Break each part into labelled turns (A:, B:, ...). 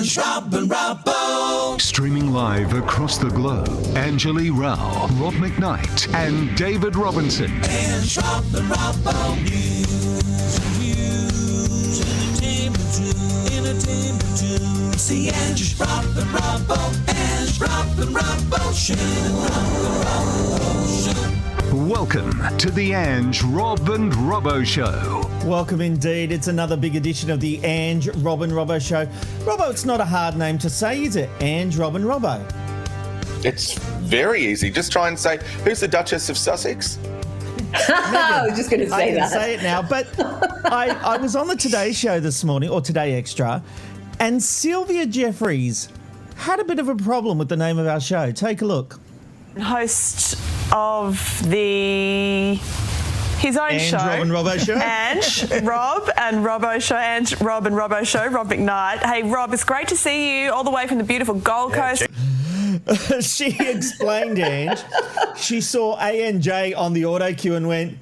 A: ANJ, Rob and Robbo.
B: Streaming live across the globe, Angeli Rao, Rob McKnight, and David Robinson.
A: ANJ, Rob and Robbo. News, entertainment too. It's the ANJ, Rob and Robbo. ANJ, Rob and Robbo Show.
B: Welcome to the ANJ, Rob and Robbo Show.
C: Welcome indeed. It's another big edition of the ANJ, Rob and Robbo Show. Robbo, it's not a hard name to say, is it? ANJ, Rob and Robbo.
D: It's very easy. Just try and say, who's the Duchess of Sussex?
E: I was just going to say that.
C: I can say it now, but I was on the Today Show this morning, or Today Extra, and Sylvia Jeffreys had a bit of a problem with the name of our show. Take a look.
F: Host of his own
C: ANJ,
F: show.
C: Rob and Robbo Show.
F: ANJ, Rob and Robbo Show. ANJ, Rob and Robbo Show. Rob McKnight. Hey, Rob, it's great to see you all the way from the beautiful Gold Coast.
C: She explained, Ange, she saw ANJ on the auto cue and went,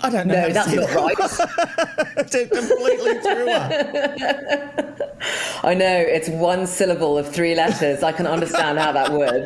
C: I don't know.
E: No, that's not right.
C: It completely threw her.
E: I know, it's one syllable of three letters. I can understand how that would.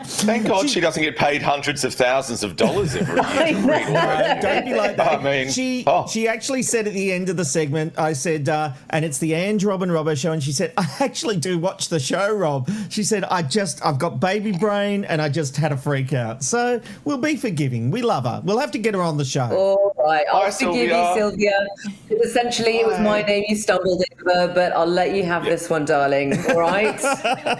D: Thank God she doesn't get paid hundreds of thousands of dollars every year.
C: Don't be like that.
D: I mean,
C: she actually said at the end of the segment, I said, and it's the ANJ, Rob and Robbo Show, and she said, I actually do watch the show, Rob. She said, I've got baby brain and I just had a freak out. So we'll be forgiving. We love her. We'll have to get her on the show.
E: All right, I'll
D: Hi,
E: forgive you, Sylvia. Essentially, it was my name you stumbled over, but I'll let you have this one, darling. All right?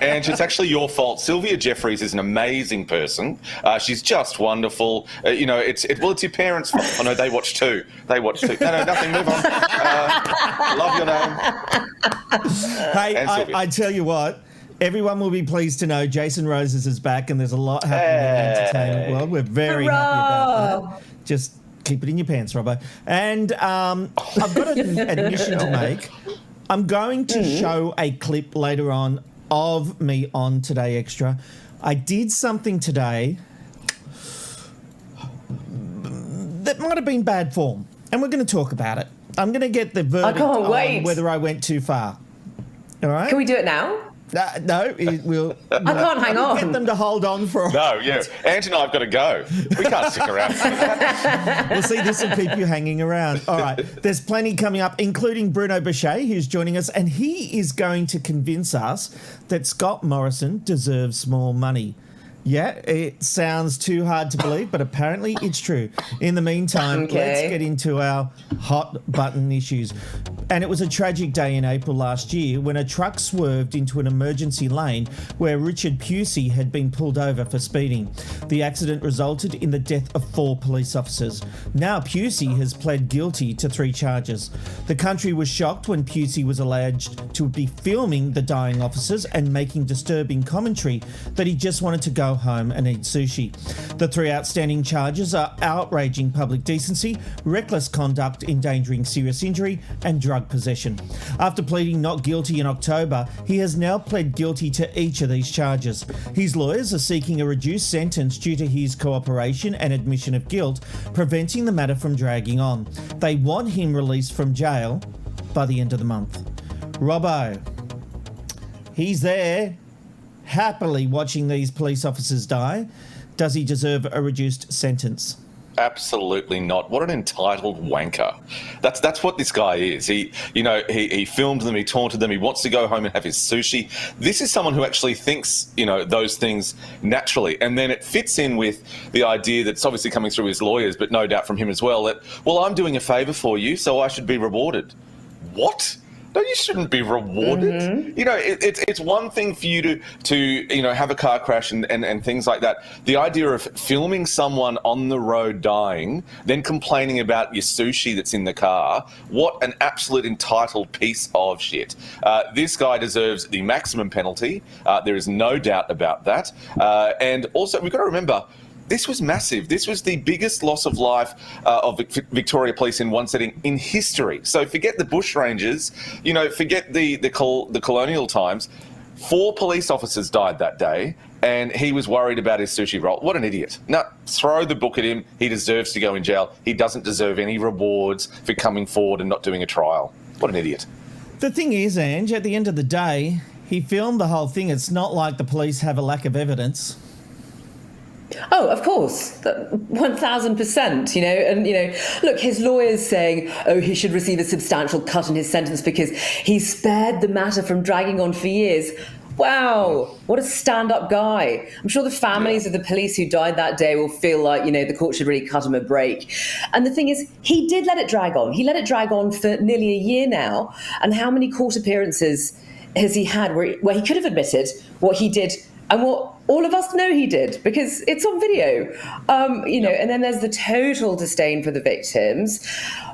D: And it's actually your fault. Sylvia Jeffreys is an amazing person. She's just wonderful. It's your parents' fault. Oh, no, they watch too. No, nothing. Move on. Love your name.
C: Hey, I tell you what. Everyone will be pleased to know Jason Roses is back and there's a lot happening in the entertainment world. We're very happy about that. Just keep it in your pants, Robbo. And I've got an admission to make. I'm going to show a clip later on of me on Today Extra. I did something today that might have been bad form, and we're going to talk about it. I'm going to get the verdict on whether I went too far. All right?
E: Can we do it now?
C: No, we'll.
E: I can't hang on.
C: Get them to hold on for.
D: No, yeah. Ange and I have got to go. We can't stick around.
C: Well, see, this will keep you hanging around. All right, there's plenty coming up, including Bruno Boucher, who's joining us, and he is going to convince us that Scott Morrison deserves more money. Yeah, it sounds too hard to believe, but apparently it's true. In the meantime, let's get into our hot button issues. And it was a tragic day in April last year when a truck swerved into an emergency lane where Richard Pusey had been pulled over for speeding. The accident resulted in the death of 4 police officers. Now Pusey has pled guilty to 3 charges. The country was shocked when Pusey was alleged to be filming the dying officers and making disturbing commentary that he just wanted to go home and eat sushi. The 3 outstanding charges are outraging public decency, reckless conduct endangering serious injury, and drug possession. After pleading not guilty in October, he has now pled guilty to each of these charges. His lawyers are seeking a reduced sentence due to his cooperation and admission of guilt, preventing the matter from dragging on. They want him released from jail by the end of the month. Robbo, he's there, happily watching these police officers die. Does he deserve a reduced sentence?
D: Absolutely not. What an entitled wanker. That's what this guy is. He filmed them, he taunted them, he wants to go home and have his sushi. This is someone who actually thinks, those things naturally. And then it fits in with the idea that's obviously coming through his lawyers, but no doubt from him as well, that, well, I'm doing a favour for you, so I should be rewarded. What? No, you shouldn't be rewarded. Mm-hmm. It's one thing for you to have a car crash and things like that. The idea of filming someone on the road dying, then complaining about your sushi that's in the car, what an absolute entitled piece of shit. This guy deserves the maximum penalty. There is no doubt about that. And also, we've got to remember, this was massive. This was the biggest loss of life of Victoria Police in one setting in history. So forget the bushrangers, forget the colonial times. 4 police officers died that day, and he was worried about his sushi roll. What an idiot. No, throw the book at him. He deserves to go in jail. He doesn't deserve any rewards for coming forward and not doing a trial. What an idiot.
C: The thing is, Ange, at the end of the day, he filmed the whole thing. It's not like the police have a lack of evidence.
E: Oh, of course, 1,000%, and, look, his lawyer's saying, he should receive a substantial cut in his sentence because he spared the matter from dragging on for years. Wow, what a stand-up guy. I'm sure the families of the police who died that day will feel like, the court should really cut him a break. And the thing is, he did let it drag on. He let it drag on for nearly a year now. And how many court appearances has he had where he could have admitted what he did and what all of us know he did, because it's on video, and then there's the total disdain for the victims.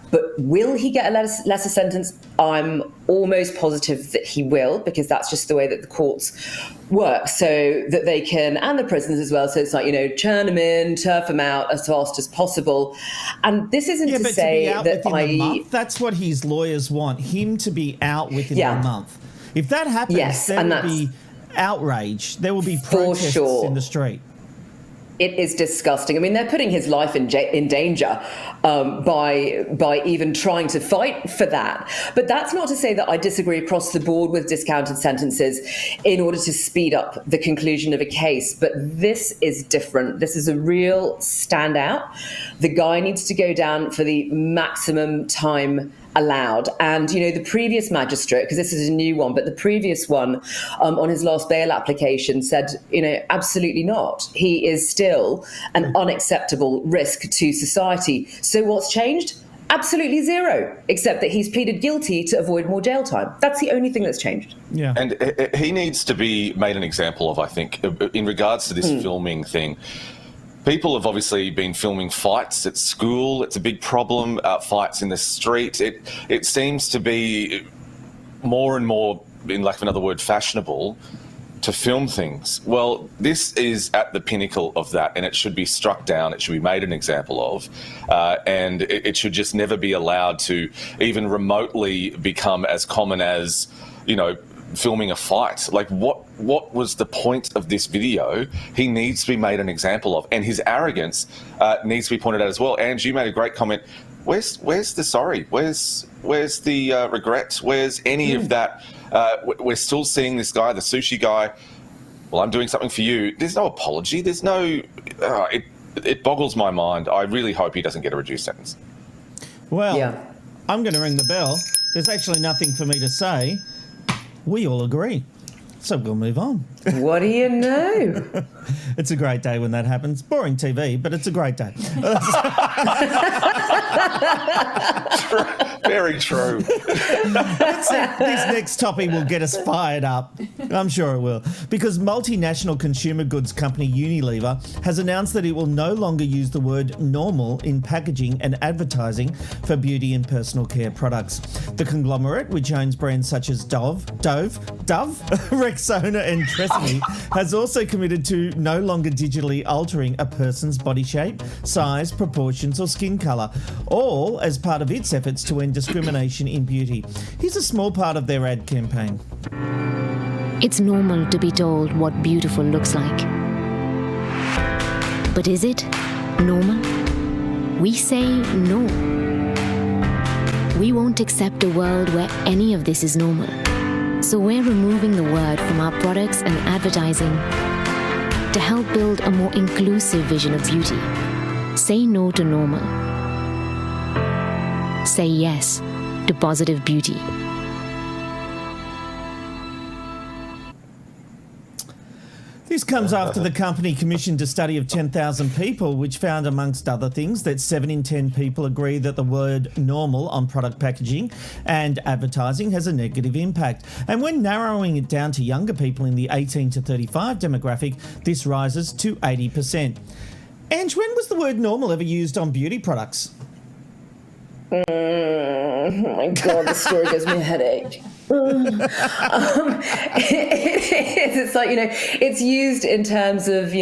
E: But will he get a lesser sentence? I'm almost positive that he will, because that's just the way that the courts work, so that they can, and the prisons as well. So it's like, churn them in, turf them out as fast as possible. And this isn't to say
C: to be out
E: that
C: within a month, that's what his lawyers want, him to be out within a month. If that happens, there will be outrage. There will be protests in the street.
E: It is disgusting. I mean, they're putting his life in danger by even trying to fight for that. But that's not to say that I disagree across the board with discounted sentences in order to speed up the conclusion of a case. But this is different. This is a real standout. The guy needs to go down for the maximum time allowed. And, the previous magistrate, because this is a new one, but the previous one on his last bail application said, absolutely not. He is still an unacceptable risk to society. So what's changed? Absolutely zero, except that he's pleaded guilty to avoid more jail time. That's the only thing that's changed.
C: Yeah.
D: And he needs to be made an example of, I think, in regards to this filming thing. People have obviously been filming fights at school. It's a big problem. Fights in the street. It seems to be more and more, in lack of another word, fashionable to film things. Well, this is at the pinnacle of that, and it should be struck down. It should be made an example of, and it should just never be allowed to even remotely become as common as, filming a fight. Like, what was the point of this video? He needs to be made an example of, and his arrogance needs to be pointed out as well. And you made a great comment. Where's the sorry? Where's the regret? Where's any of that? We're still seeing this guy, the sushi guy. Well, I'm doing something for you. There's no apology. There's no. It boggles my mind. I really hope he doesn't get a reduced sentence.
C: Well, I'm going to ring the bell. There's actually nothing for me to say. We all agree. So we'll move on.
E: What do you know?
C: It's a great day when that happens. Boring TV, but it's a great day.
D: Very true.
C: This next topic will get us fired up. I'm sure it will. Because multinational consumer goods company Unilever has announced that it will no longer use the word normal in packaging and advertising for beauty and personal care products. The conglomerate, which owns brands such as Dove, Rexona and Tresemme, has also committed to no longer digitally altering a person's body shape, size, proportions or skin colour, all as part of its efforts to end discrimination in beauty. Here's a small part of their ad campaign.
G: It's normal to be told what beautiful looks like. But is it normal? We say no. We won't accept a world where any of this is normal. So we're removing the word from our products and advertising to help build a more inclusive vision of beauty. Say no to normal. Say yes to positive beauty.
C: This comes after the company commissioned a study of 10,000 people, which found, amongst other things, that 7 in 10 people agree that the word normal on product packaging and advertising has a negative impact. And when narrowing it down to younger people in the 18 to 35 demographic, this rises to 80%. Ange, when was the word normal ever used on beauty products?
E: Oh my God, the story gives me a headache. It's like, it's used in terms of,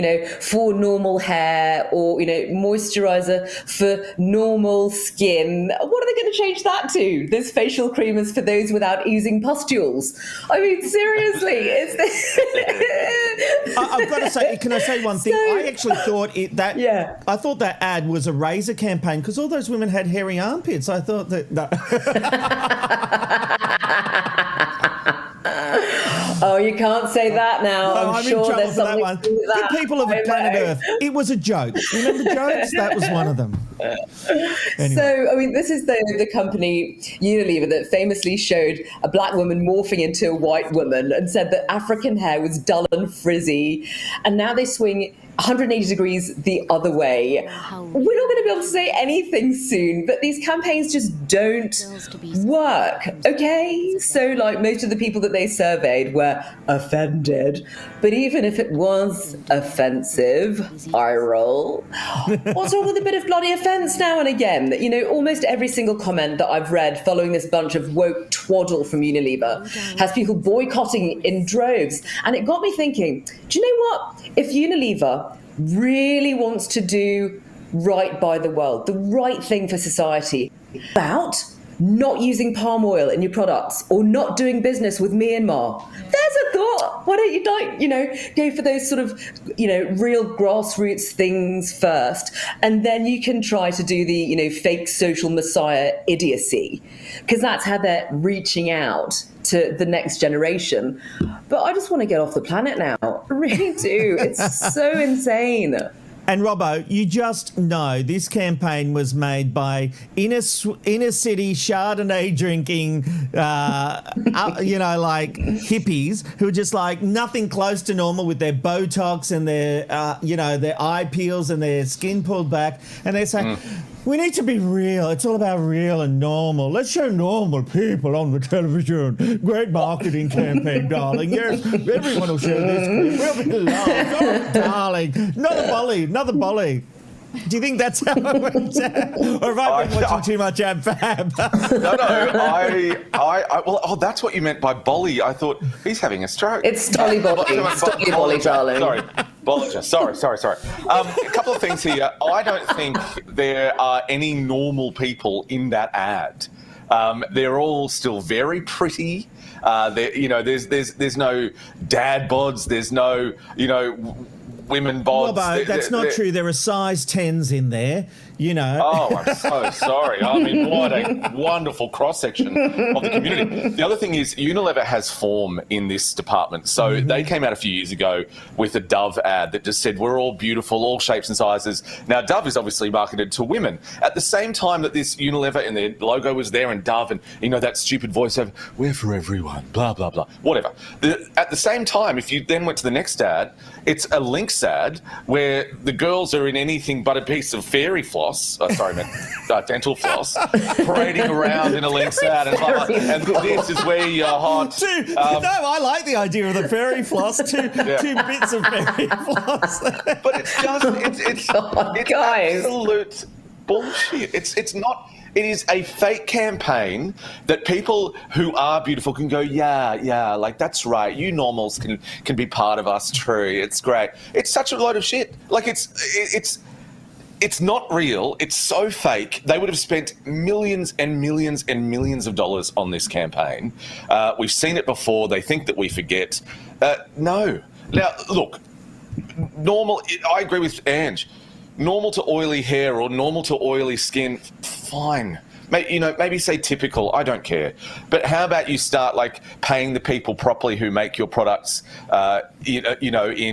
E: for normal hair or, moisturizer for normal skin. What are they going to change that to? There's facial cream is for those without oozing pustules. I mean, seriously,
C: I've got to say, can I say one thing? I actually thought I thought that ad was a razor campaign because all those women had hairy armpits. I thought that. No.
E: Oh, you can't say that now.
C: No,
E: I'm
C: I'm
E: sure
C: in trouble
E: there's
C: for that
E: something
C: one.
E: to that.
C: The people of
E: I
C: planet
E: know.
C: Earth. It was a joke. Remember jokes? That was one of them. Anyway.
E: So, I mean, this is the company Unilever that famously showed a black woman morphing into a white woman and said that African hair was dull and frizzy. And now they swing 180 degrees the other way. We're not going to be able to say anything soon, but these campaigns just don't work, okay? So, like, most of the people that they surveyed were offended. But even if it was offensive, I roll. What's wrong with a bit of bloody offence now and again? You know, almost every single comment that I've read following this bunch of woke twaddle from Unilever has people boycotting in droves. And it got me thinking, do you know what? If Unilever really wants to do right by the world, the right thing for society, about not using palm oil in your products or not doing business with Myanmar, there's a thought. Why don't you go for those sort of, real grassroots things first, and then you can try to do the, fake social messiah idiocy, because that's how they're reaching out to the next generation. But I just want to get off the planet now. I really do. It's so insane.
C: And Robbo, you just know this campaign was made by inner city Chardonnay drinking, like hippies who are just like nothing close to normal with their Botox and their, their eye peels and their skin pulled back. And they say, we need to be real. It's all about real and normal. Let's show normal people on the television. Great marketing campaign, darling. Yes, everyone will share this. We'll be loved. Oh, darling. Another bully. Do you think that's how it went down? Or have I been watching too much Ab Fab?
D: Well, that's what you meant by bolly. I thought he's having a stroke.
E: It's Stolly Bolly. Stolly Bolly, darling.
D: Sorry. Bollinger. Sorry. A couple of things here. I don't think there are any normal people in that ad. They're all still very pretty. There's no dad bods. There's no, women bods.
C: Robbo, that's not true. There are size 10s in there,
D: Oh, I'm so sorry. I mean, what a wonderful cross-section of the community. The other thing is Unilever has form in this department. So they came out a few years ago with a Dove ad that just said, we're all beautiful, all shapes and sizes. Now, Dove is obviously marketed to women. At the same time that this Unilever and their logo was there and Dove and, that stupid voiceover, we're for everyone, blah, blah, blah, whatever. At the same time, if you then went to the next ad, it's a Lynx ad where the girls are in anything but a piece of fairy floss. Dental floss, parading around in a Lynx ad, and this is where you're hot.
C: I like the idea of the fairy floss. Two bits of fairy floss.
D: But it's just it's absolute bullshit. It's not. It is a fake campaign that people who are beautiful can go, yeah, like that's right. You normals can be part of us. True, it's great. It's such a load of shit. Like it's not real. It's so fake. They would have spent millions and millions and millions of dollars on this campaign. We've seen it before. They think that we forget. No. Now, look, normal. I agree with Ange. Normal to oily hair or normal to oily skin, fine. Maybe say typical, I don't care. But how about you start paying the people properly who make your products, in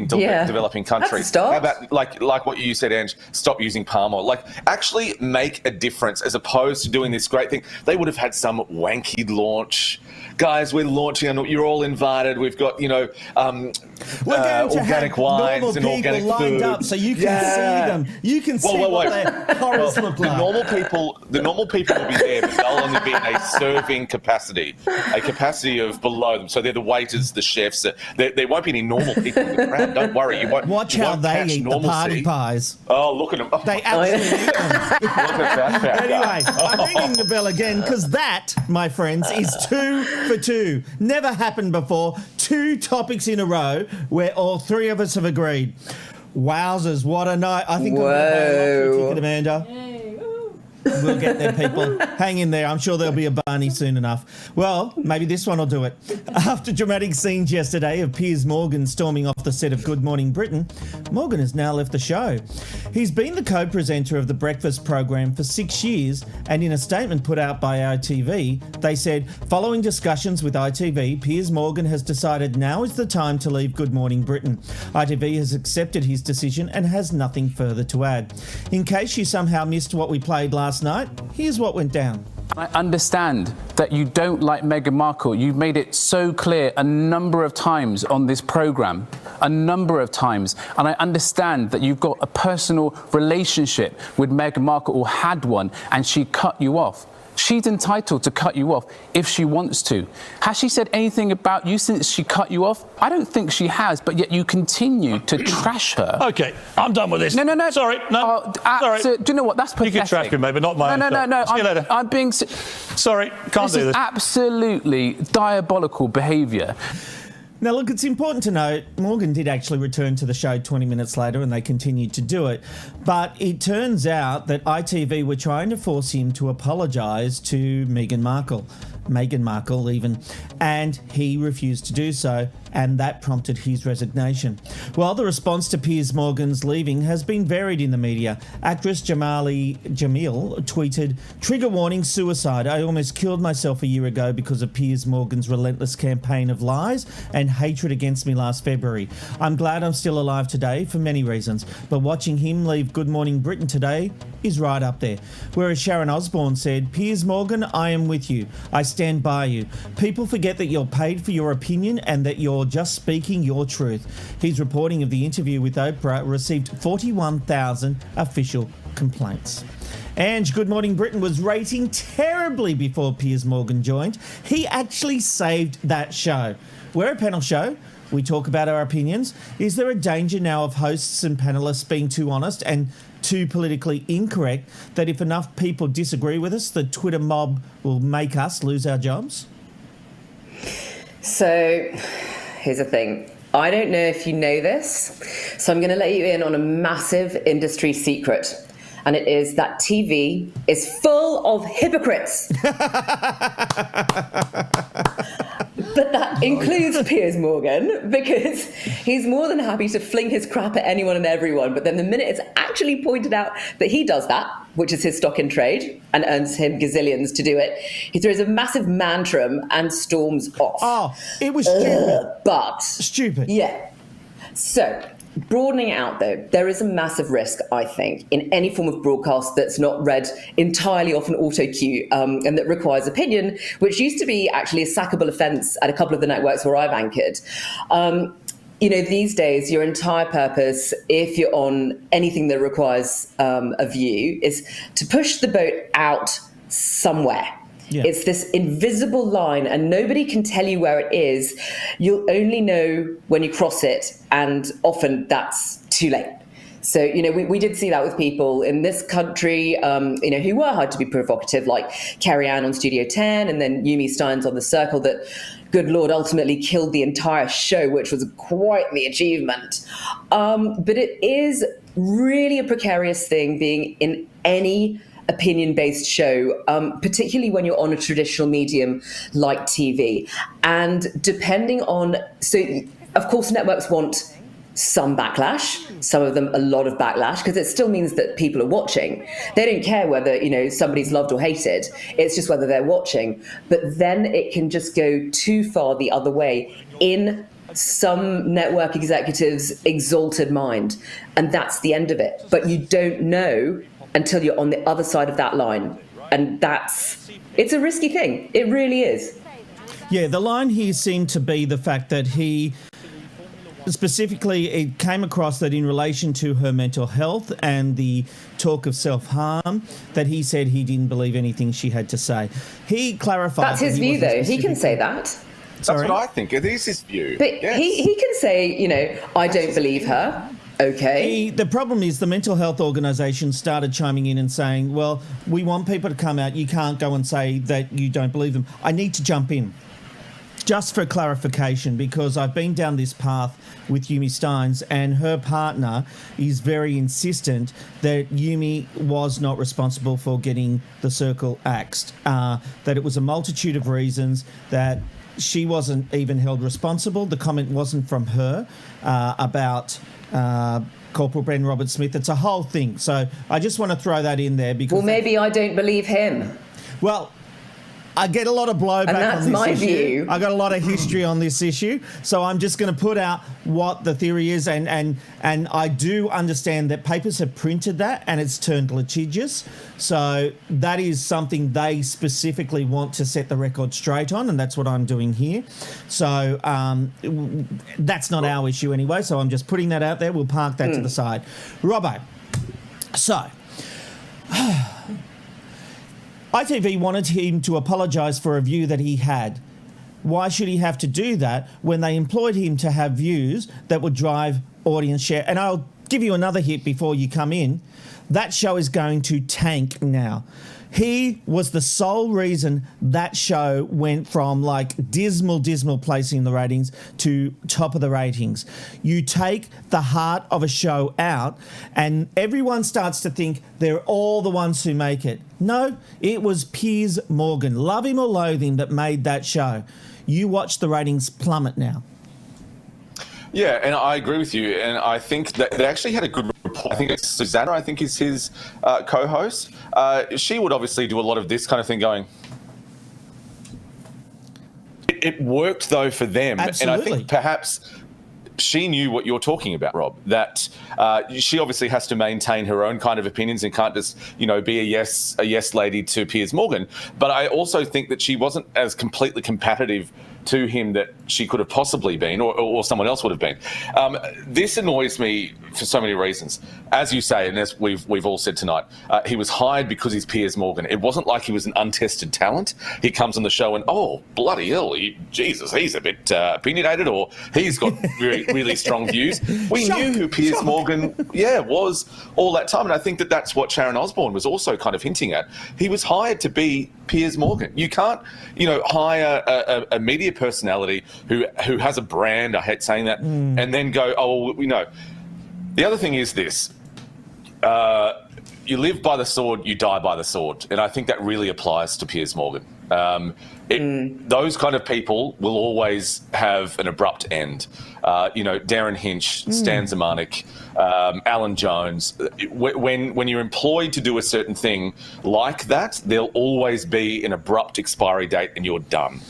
D: developing countries? How about like what you said, Ange, stop using palm oil. Actually make a difference as opposed to doing this great thing. They would have had some wanky launch. Guys, we're launching, and you're all invited. We've got,
C: we're going to
D: organic
C: have
D: wines and organic
C: lined
D: food
C: up so you can see them. You can see what their horrors look like.
D: The normal people will be there, but they'll only be in a serving capacity of below them. So they're the waiters, the chefs. There won't be any normal people in the crowd. Don't worry.
C: Watch how they eat the party pies.
D: Oh, look at them.
C: They absolutely eat them.
D: Look at that.
C: Anyway, I'm ringing the bell again because that, my friends, is 2 for 2. Never happened before. 2 topics in a row where all 3 of us have agreed. Wowzers, what a night. I think I'm going to pay a ticket, Amanda. We'll get there, people. Hang in there. I'm sure there'll be a Barney soon enough. Well, maybe this one will do it. After dramatic scenes yesterday of Piers Morgan storming off the set of Good Morning Britain, Morgan has now left the show. He's been the co-presenter of the breakfast program for 6 years, and in a statement put out by ITV, they said, following discussions with ITV, Piers Morgan has decided now is the time to leave Good Morning Britain. ITV has accepted his decision and has nothing further to add. In case you somehow missed what we played last night, here's what went down.
H: I understand that you don't like Meghan Markle. You've made it so clear a number of times on this programme, a number of times. And I understand that you've got a personal relationship with Meghan Markle, or had one, and she cut you off. She's entitled to cut you off if she wants to. Has she said anything about you since she cut you off? I don't think she has, but yet you continue to trash her.
I: OK, I'm done with this.
H: No.
I: Sorry, no. Sorry.
H: Do you know what? That's pathetic.
I: You can trash me, mate, but not my own.
H: No.
I: See you later.
H: I'm being...
I: Sorry, can't do
H: This is
I: this.
H: absolutely diabolical behaviour.
C: Now, look, it's important to note Morgan did actually return to the show 20 minutes later, and they continued to do it. But it turns out that ITV were trying to force him to apologise to Meghan Markle even, and he refused to do so, and that prompted his resignation. Well, the response to Piers Morgan's leaving has been varied in the media. Actress Jamil tweeted, "Trigger warning, suicide. I almost killed myself a year ago because of Piers Morgan's relentless campaign of lies and hatred against me last February. I'm glad I'm still alive today for many reasons, but watching him leave Good Morning Britain today is right up there." Whereas Sharon Osbourne said, "Piers Morgan, I am with you. I stand by you. People forget that you're paid for your opinion and that you're just speaking your truth." His reporting of the interview with Oprah received 41,000 official complaints. ANJ Good Morning Britain was rating terribly before Piers Morgan joined. He actually saved that show. We're a panel show. We talk about our opinions. Is there a danger now of hosts and panellists being too honest and too politically incorrect that if enough people disagree with us, the Twitter mob will make us lose our jobs?
E: So, here's the thing. I don't know if you know this, so I'm going to let you in on a massive industry secret. And it is that TV is full of hypocrites. But that includes Piers Morgan, because he's more than happy to fling his crap at anyone and everyone. But then the minute it's actually pointed out that he does that, which is his stock in trade and earns him gazillions to do it, he throws a massive mantrum and storms off.
C: Oh, it was stupid.
E: But
C: stupid.
E: Yeah. So, broadening out, though, there is a massive risk, I think, in any form of broadcast that's not read entirely off an auto cue and that requires opinion, which used to be actually a sackable offence at a couple of the networks where I've anchored. These days, your entire purpose, if you're on anything that requires a view, is to push the boat out somewhere. Yeah. It's this invisible line and nobody can tell you where it is. You'll only know when you cross it, and often that's too late. So, we did see that with people in this country, who were hard to be provocative, like Carrie Ann on Studio 10 and then Yumi Steins on The Circle, that, good Lord, ultimately killed the entire show, which was quite the achievement. But it is really a precarious thing being in any opinion-based show, particularly when you're on a traditional medium like TV. And depending on... So, of course, networks want some backlash, some of them a lot of backlash, because it still means that people are watching. They don't care whether, somebody's loved or hated. It's just whether they're watching. But then it can just go too far the other way in some network executives' exalted mind. And that's the end of it. But you don't know until you're on the other side of that line. And it's a risky thing. It really is.
C: Yeah, the line here seemed to be the fact that he, specifically, it came across that in relation to her mental health and the talk of self-harm, that he said he didn't believe anything she had to say. He clarified... That's
E: his view, though. He can say that.
C: Sorry?
D: That's what I think. It is his view.
E: But yes. he can say, I don't believe her. Okay.
C: The problem is the mental health organisation started chiming in and saying, well, we want people to come out. You can't go and say that you don't believe them. I need to jump in. just for clarification, because I've been down this path with Yumi Steins, and her partner is very insistent that Yumi was not responsible for getting the circle axed, that it was a multitude of reasons, that she wasn't even held responsible. The comment wasn't from her about Corporal Brendan Robert Smith. It's a whole thing. So I just want to throw that in there because...
E: Well, maybe I don't believe him.
C: Well, I get a lot of blowback
E: and that's
C: on this
E: my
C: issue.
E: view.
C: I got a lot of history on this issue, so I'm just going to put out what the theory is, and I do understand that papers have printed that and it's turned litigious, so that is something they specifically want to set the record straight on, and that's what I'm doing here. So that's not our issue anyway, so I'm just putting that out there. We'll park that to the side. Robbo, so... ITV wanted him to apologise for a view that he had. Why should he have to do that when they employed him to have views that would drive audience share? And I'll give you another hit before you come in. That show is going to tank now. He was the sole reason that show went from like dismal placing in the ratings to top of the ratings. You take the heart of a show out and everyone starts to think they're all the ones who make it. No, it was Piers Morgan, love him or loathe him, that made that show. You watch the ratings plummet now.
D: Yeah, and I agree with you. And I think that they actually had a good report. I think it's Susanna, I think is his co-host. She would obviously do a lot of this kind of thing going... It worked, though, for them.
C: Absolutely.
D: And I think perhaps she knew what you're talking about, Rob, that she obviously has to maintain her own kind of opinions and can't just, be a yes lady to Piers Morgan. But I also think that she wasn't as completely competitive to him that she could have possibly been, or someone else would have been. This annoys me for so many reasons. As you say, and as we've all said tonight, he was hired because he's Piers Morgan. It wasn't like he was an untested talent. He comes on the show and, oh, bloody hell, Jesus, he's a bit opinionated, or he's got really strong views. We knew who Piers Morgan, was all that time. And I think that that's what Sharon Osbourne was also kind of hinting at. He was hired to be Piers Morgan. You can't, hire a media personality who has a brand, I hate saying that, and then go, The other thing is this. You live by the sword, you die by the sword. And I think that really applies to Piers Morgan. Those kind of people will always have an abrupt end. Darren Hinch, Stan Zemanek, Alan Jones. When you're employed to do a certain thing like that, there'll always be an abrupt expiry date and you're done.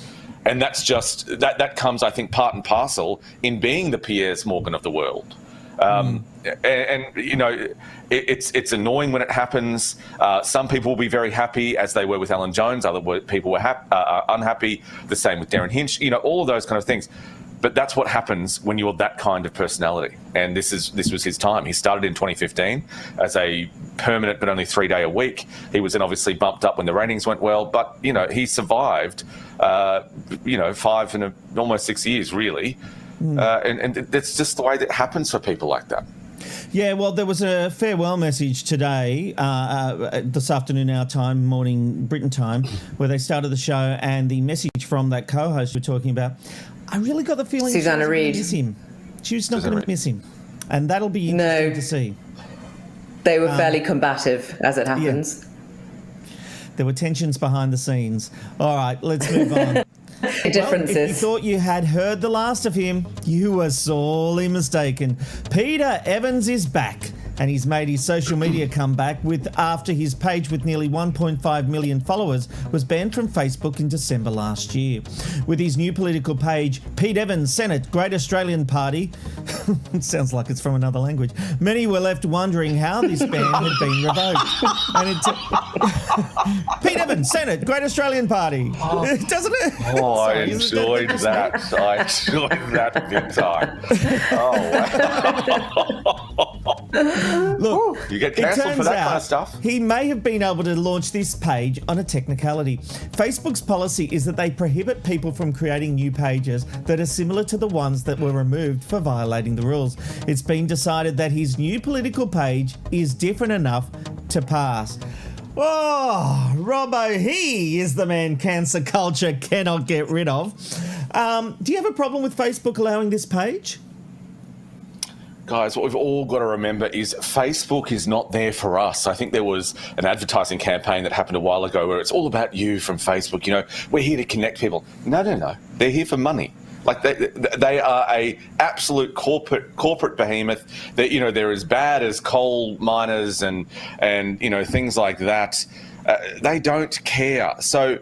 D: And that's just, that comes, I think, part and parcel in being the Piers Morgan of the world. It's annoying when it happens. Some people will be very happy, as they were with Alan Jones. Other people were unhappy. The same with Darren Hinch. All of those kind of things. But that's what happens when you're that kind of personality. And this was his time. He started in 2015 as a permanent but only 3-day a week. He was then obviously bumped up when the ratings went well. But he survived 5 and almost 6 years really. And that's just the way that happens for people like that.
C: Yeah, well, there was a farewell message today, this afternoon our time, morning Britain time, where they started the show, and the message from that co-host we're talking about, I really got the feeling
E: Susanna
C: she was
E: Reid.
C: going to miss him. She was not going to miss him. And that'll be interesting to see.
E: They were fairly combative, as it happens.
C: Yeah. There were tensions behind the scenes. All right, let's move on.
E: Differences.
C: Well, if you thought you had heard the last of him, you were sorely mistaken. Peter Evans is back, and he's made his social media comeback after his page with nearly 1.5 million followers was banned from Facebook in December last year. With his new political page, Pete Evans Senate Great Australian Party, it sounds like it's from another language, many were left wondering how this ban had been revoked. And Pete Evans Senate Great Australian Party, doesn't it?
D: Oh, I enjoyed that. I enjoyed that big time. Oh, wow.
C: Look,
D: you get cancelled for that kind of stuff.
C: He may have been able to launch this page on a technicality. Facebook's policy is that they prohibit people from creating new pages that are similar to the ones that were removed for violating the rules. It's been decided that his new political page is different enough to pass. Oh, Robbo, he is the man cancer culture cannot get rid of. Do you have a problem with Facebook allowing this page?
D: Guys, what we've all got to remember is Facebook is not there for us. I think there was an advertising campaign that happened a while ago where it's all about you from Facebook. You know, we're here to connect people. No. They're here for money. Like they are a absolute corporate behemoth. That, you know, they're as bad as coal miners and you know, things like that. They don't care. So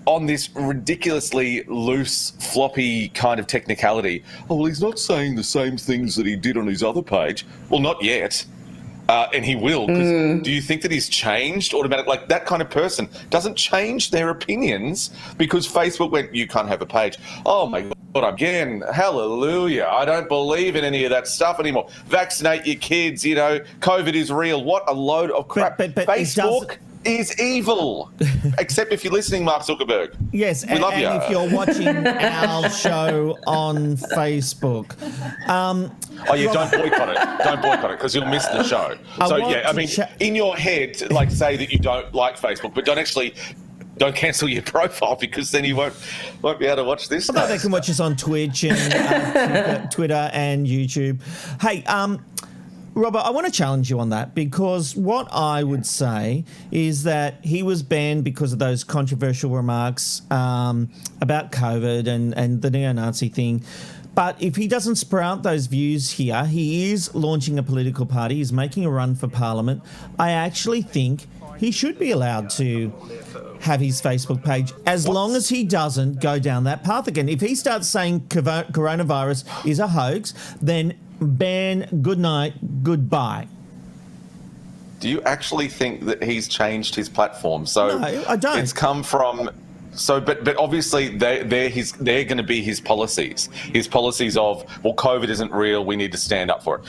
D: on this ridiculously loose, floppy kind of technicality, oh, well, he's not saying the same things that he did on his other page. Well, not yet. And he will. Because do you think that he's changed automatically? Like, that kind of person doesn't change their opinions because Facebook went, you can't have a page. Oh, my God, again, hallelujah. I don't believe in any of that stuff anymore. Vaccinate your kids, you know, COVID is real. What a load of crap.
C: But
D: Facebook is evil, except if you're listening, Mark Zuckerberg.
C: Yes,
D: we love you.
C: And if you're watching our show on Facebook.
D: Oh, yeah, don't boycott it. Don't boycott it because you'll miss the show. In your head, like, say that you don't like Facebook, but don't cancel your profile because then you won't be able to watch this.
C: Although they can watch us on Twitch and Twitter and YouTube. Hey, Robert, I want to challenge you on that because what I would say is that he was banned because of those controversial remarks about COVID and the neo-Nazi thing. But if he doesn't sprout those views here, he is launching a political party. He's making a run for Parliament. I actually think he should be allowed to have his Facebook page as long as he doesn't go down that path again. If he starts saying coronavirus is a hoax, then ban, good night, goodbye.
D: Do you actually think that he's changed his platform? So
C: no, I don't.
D: It's come from... So, but obviously they're going to be his policies. His policies of, well, COVID isn't real, we need to stand up for it.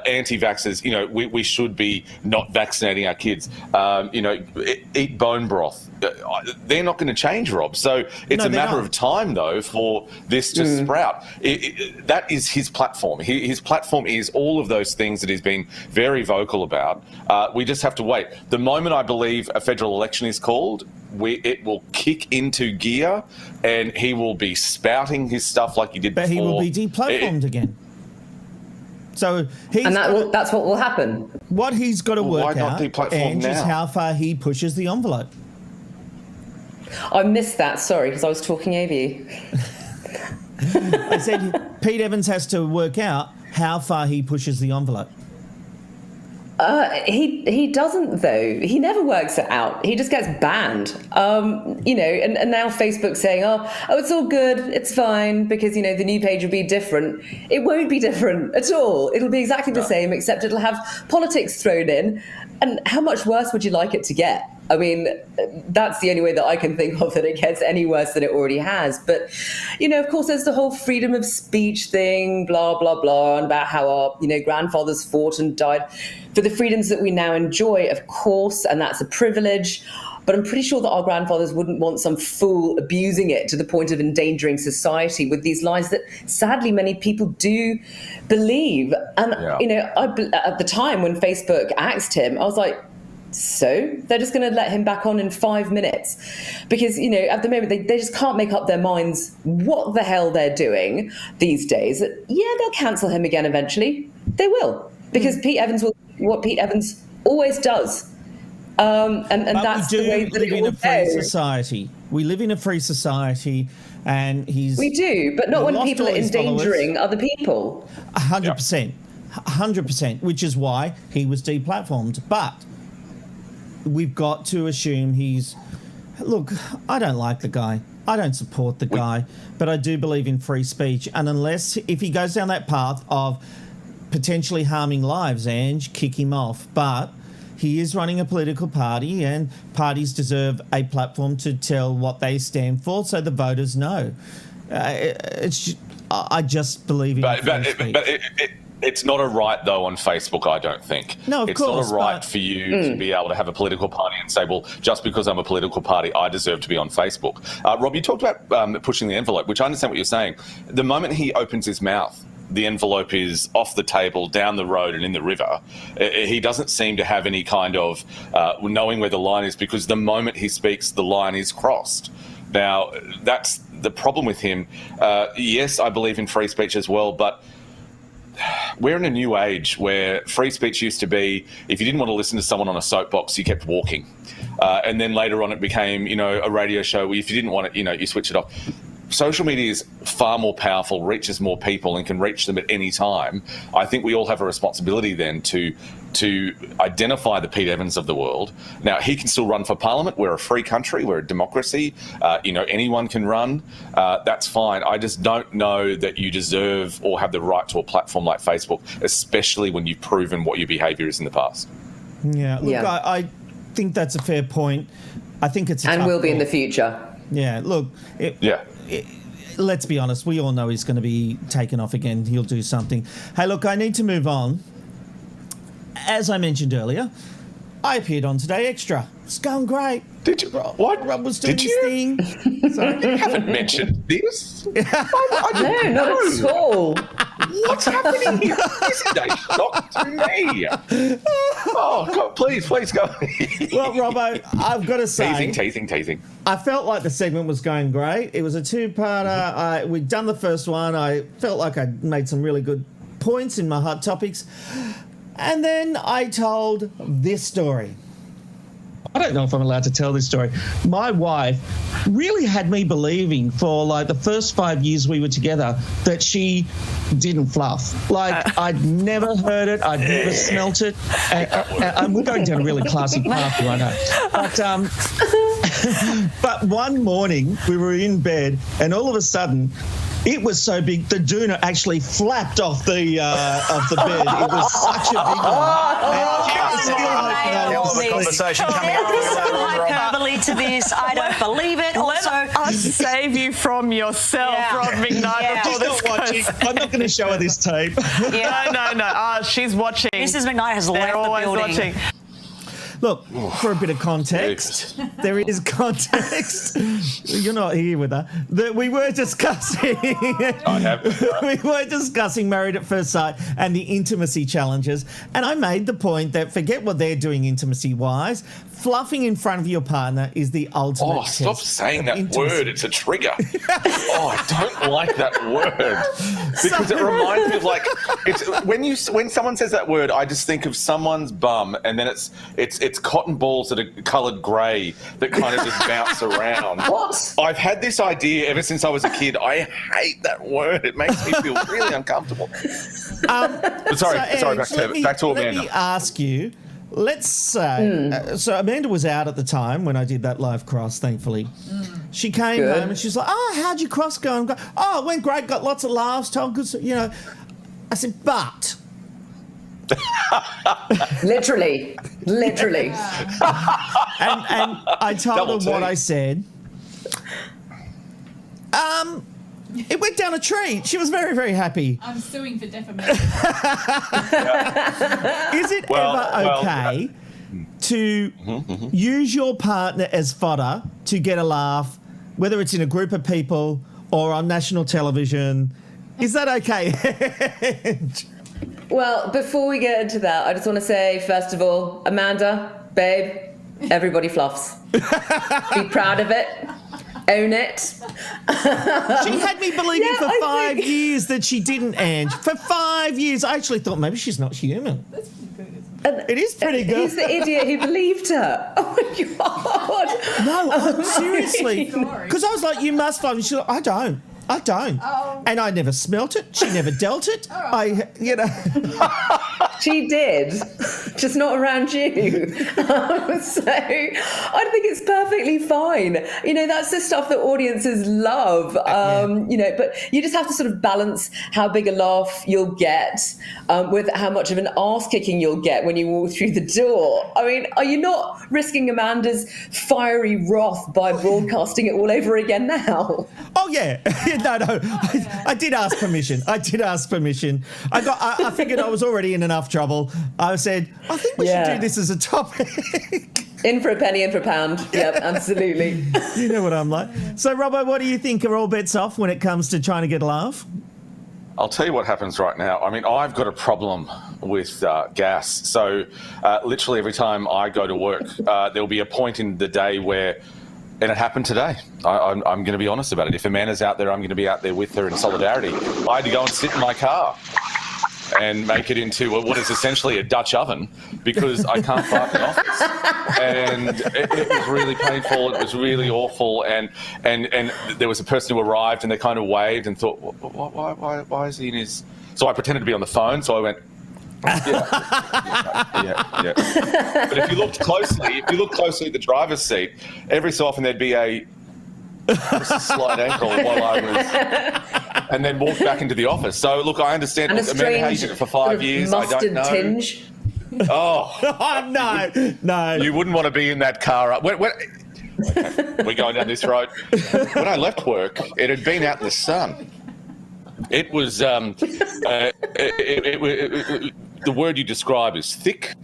D: Anti-vaxxers, you know, we should be not vaccinating our kids. You know, eat bone broth. They're not going to change, Rob. So it's a matter of time, though, for this to sprout. That is his platform. His platform is all of those things that he's been very vocal about. We just have to wait. The moment I believe a federal election is called, it will kick into gear and he will be spouting his stuff like he did before.
C: But he will be deplatformed again. So
E: that's what will happen.
C: What he's got to work out,
D: Ange,
C: is how far he pushes the envelope.
E: I missed that, sorry, because I was talking over you.
C: I said Pete Evans has to work out how far he pushes the envelope.
E: He doesn't, though. He never works it out. He just gets banned. You know, and now Facebook's saying, oh, it's all good, it's fine, because, you know, the new page will be different. It won't be different at all. It'll be exactly the same, except it'll have politics thrown in. And how much worse would you like it to get? I mean, that's the only way that I can think of that it gets any worse than it already has. But, you know, of course, there's the whole freedom of speech thing, blah, blah, blah, and about how our, you know, grandfathers fought and died for the freedoms that we now enjoy, of course, and that's a privilege. But I'm pretty sure that our grandfathers wouldn't want some fool abusing it to the point of endangering society with these lies that sadly many people do believe. And, you know, at the time when Facebook axed him, I was like, so they're just going to let him back on in 5 minutes because, you know, at the moment they just can't make up their minds what the hell they're doing these days. Yeah, they'll cancel him again eventually. They will, because Pete Evans will what Pete Evans always does. And that's the way that it will
C: go. We live in a free society, and we
E: do, but not when people are endangering other people.
C: 100%, 100%, which is why he was deplatformed. But we've got to assume look, I don't like the guy. I don't support the guy, but I do believe in free speech. And if he goes down that path of potentially harming lives, Ange, kick him off. But he is running a political party, and parties deserve a platform to tell what they stand for so the voters know. I just believe in free speech.
D: But it's not a right, though, on Facebook, I don't think.
C: No, of course.
D: It's not a right for you to be able to have a political party and say, well, just because I'm a political party, I deserve to be on Facebook. Rob, you talked about pushing the envelope, which I understand what you're saying. The moment he opens his mouth, the envelope is off the table, down the road and in the river. He doesn't seem to have any kind of knowing where the line is, because the moment he speaks, the line is crossed. Now, that's the problem with him. Yes, I believe in free speech as well, but we're in a new age where free speech used to be, if you didn't want to listen to someone on a soapbox, you kept walking. And then later on it became, a radio show where if you didn't want it, you switch it off. Social media is far more powerful, reaches more people and can reach them at any time. I think we all have a responsibility then to identify the Pete Evans of the world. Now, he can still run for Parliament. We're a free country. We're a democracy. Anyone can run. That's fine. I just don't know that you deserve or have the right to a platform like Facebook, especially when you've proven what your behaviour is in the past.
C: Yeah, look,
E: Yeah.
C: I think that's a fair point. I think it's a
E: And
C: tough
E: will be in
C: call.
E: the future.
C: Yeah, look, let's be honest, we all know he's going to be taken off again. He'll do something. Hey, look, I need to move on. As I mentioned earlier, I appeared on Today Extra. It's going great.
D: Did you?
C: What? Rob was doing
D: Did
C: his thing.
D: You haven't mentioned this.
E: No, not at all.
D: What's happening here? This is a shock to me. Oh, God, please go.
C: Well, Robbo, I've got to say...
D: Teasing.
C: I felt like the segment was going great. It was a two-parter. We'd done the first one. I felt like I made some really good points in my hot topics. And then I told this story.
J: I don't know if I'm allowed to tell this story. My wife really had me believing for like the first 5 years we were together that she didn't fluff. Like I'd never heard it. I'd never smelt it. And we're going down a really classy path here, I know. But one morning we were in bed and all of a sudden it was so big, the doona actually flapped off the bed. It was such a big one.
K: Conversation coming up. Hyperbole to this. I don't believe it.
F: Let us save you from yourself, Rob McKnight. Before this
J: watching. I'm not going to show her this tape.
F: No. She's watching.
K: Mrs. McKnight has
F: They're
K: left the
F: always
K: building.
F: watching.
C: Look, for a bit of context, there is context. You're not here with her. That we were discussing.
D: I have.
C: We were discussing Married at First Sight and the intimacy challenges, and I made the point that forget what they're doing intimacy-wise. Fluffing in front of your partner is the ultimate.
D: Oh, stop
C: test
D: saying that
C: of intimacy.
D: word. It's a trigger. I don't like that word because it reminds me of like when someone says that word, I just think of someone's bum, and then it's cotton balls that are coloured grey that kind of just bounce around.
E: What?
D: I've had this idea ever since I was a kid. I hate that word. It makes me feel really uncomfortable. Sorry. Back to Amanda.
C: Let me ask you. Let's say, so Amanda was out at the time when I did that live cross, thankfully. She came home and she's like, how'd your cross go? And it went great, got lots of laughs, told good, I said, but.
E: Literally. And
C: I told her what I said. It went down a tree. She was very, very happy.
L: I'm suing for defamation.
C: Is it ever okay to use your partner as fodder to get a laugh, whether it's in a group of people or on national television? Is that okay?
E: Well, before we get into that, I just want to say, first of all, Amanda, babe, everybody fluffs. Be proud of it. Own it.
C: She had me believing for 5 years that she didn't, Ange. For 5 years. I actually thought maybe she's not human.
L: That's pretty good.
C: It is pretty good.
E: He's the idiot who believed her. Oh, my God.
C: No, seriously. Because I was like, you must fluff. And she's like, I don't.
L: Oh.
C: And I never smelt it. She never dealt it.
E: She did, just not around you. So I think it's perfectly fine. That's the stuff that audiences love. But you just have to sort of balance how big a laugh you'll get with how much of an arse kicking you'll get when you walk through the door. I mean, are you not risking Amanda's fiery wrath by broadcasting it all over again now?
C: Oh, yeah. No. I did ask permission. I figured I was already in enough trouble. I said, I think we should do this as a topic.
E: In for a penny, in for a pound. Yep, absolutely.
C: You know what I'm like. So, Robbo, what do you think are all bets off when it comes to trying to get a laugh?
D: I'll tell you what happens right now. I mean, I've got a problem with gas. So literally every time I go to work, there'll be a point in the day where And it happened today. I'm going to be honest about it. If Amanda's out there, I'm going to be out there with her in solidarity. I had to go and sit in my car and make it into what is essentially a Dutch oven because I can't park in the office. And it was really painful. It was really awful. And there was a person who arrived and they kind of waved and thought, why is he in his... So I pretended to be on the phone. So I went, yeah. But if you looked closely at the driver's seat, every so often there'd be a slight ankle while I was, and then walked back into the office. So look, I understand.
E: And a
D: Amanda, how you
E: strange
D: did it for 5 years, I don't know.
E: tinge.
D: Oh
C: no!
D: You wouldn't want to be in that car. We're going down this road. When I left work, it had been out in the sun. It was the word you describe is thick.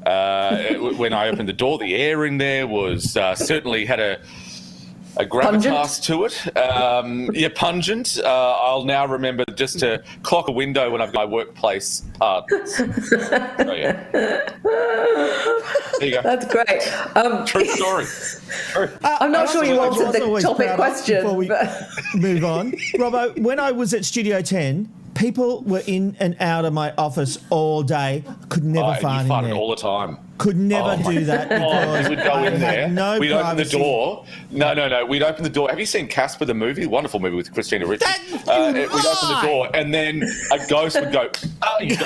D: When I opened the door, the air in there was certainly had a gravitas to it. Pungent. I'll now remember just to clock a window when I've got my workplace partners. So, yeah. There you go.
E: That's great.
D: True story. True.
E: I'm not sure you answered the topic question.
C: Before we move on, Robbo, when I was at Studio 10, people were in and out of my office all day. Could never fart in there.
D: You farted all the time.
C: Could never do that because
D: we would go in there.
C: No
D: we'd
C: privacy.
D: open the door. No. We'd open the door. Have you seen Casper the movie? Wonderful movie with Christina Ricci. We'd open the door, and then a ghost would go. You go.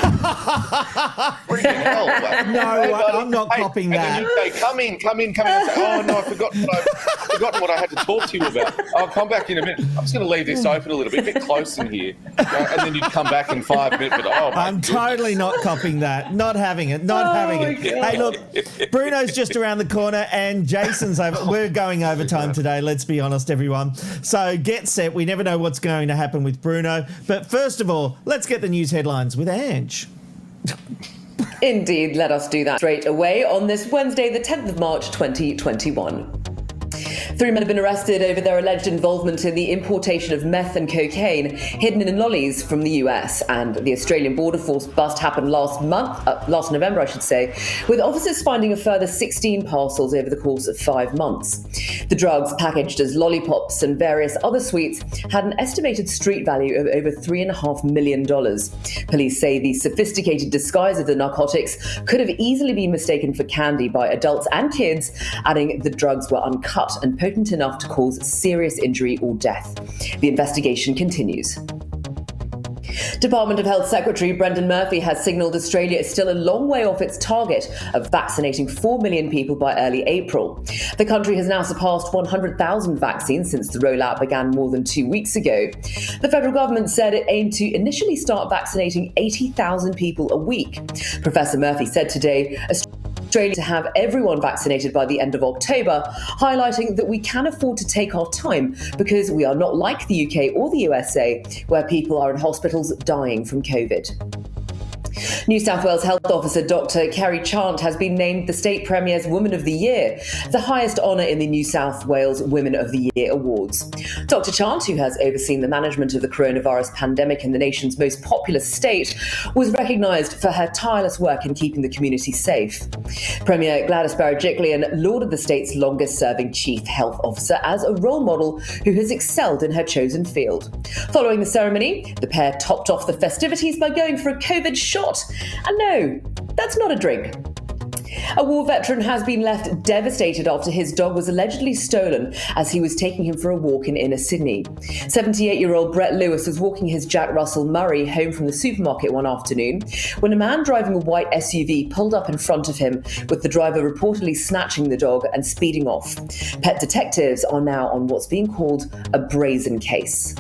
D: Freaking hell!
C: I'm not copying that.
D: And then you'd say, "Come in." And say, "Oh no, I've forgotten what I had to talk to you about. I'll come back in a minute. I'm just going to leave this open a little bit, a bit close in here." And then you'd come back in 5 minutes. But
C: I'm totally not copying that. Not having it. Hey, look, Bruno's just around the corner and Jason's over. We're going overtime today, let's be honest, everyone. So get set. We never know what's going to happen with Bruno. But first of all, let's get the news headlines with ANJ.
E: Indeed, let us do that straight away on this Wednesday, the 10th of March, 2021. 3 men have been arrested over their alleged involvement in the importation of meth and cocaine hidden in lollies from the US. And the Australian Border Force bust happened last November, with officers finding a further 16 parcels over the course of 5 months. The drugs, packaged as lollipops and various other sweets, had an estimated street value of over $3.5 million. Police say the sophisticated disguise of the narcotics could have easily been mistaken for candy by adults and kids, adding the drugs were uncut and potent enough to cause serious injury or death. The investigation continues. Department of Health Secretary Brendan Murphy has signalled Australia is still a long way off its target of vaccinating 4 million people by early April. The country has now surpassed 100,000 vaccines since the rollout began more than 2 weeks ago. The federal government said it aimed to initially start vaccinating 80,000 people a week. Professor Murphy said today, Australia to have everyone vaccinated by the end of October, highlighting that we can afford to take our time because we are not like the UK or the USA, where people are in hospitals dying from COVID. New South Wales Health Officer Dr. Kerry Chant has been named the State Premier's Woman of the Year, the highest honour in the New South Wales Women of the Year Awards. Dr. Chant, who has overseen the management of the coronavirus pandemic in the nation's most populous state, was recognised for her tireless work in keeping the community safe. Premier Gladys Berejiklian lauded the state's longest-serving Chief Health Officer as a role model who has excelled in her chosen field. Following the ceremony, the pair topped off the festivities by going for a COVID shot. And no, that's not a drink. A war veteran has been left devastated after his dog was allegedly stolen as he was taking him for a walk in inner Sydney. 78-year-old Brett Lewis was walking his Jack Russell Murray home from the supermarket one afternoon when a man driving a white SUV pulled up in front of him, with the driver reportedly snatching the dog and speeding off. Pet detectives are now on what's being called a brazen case.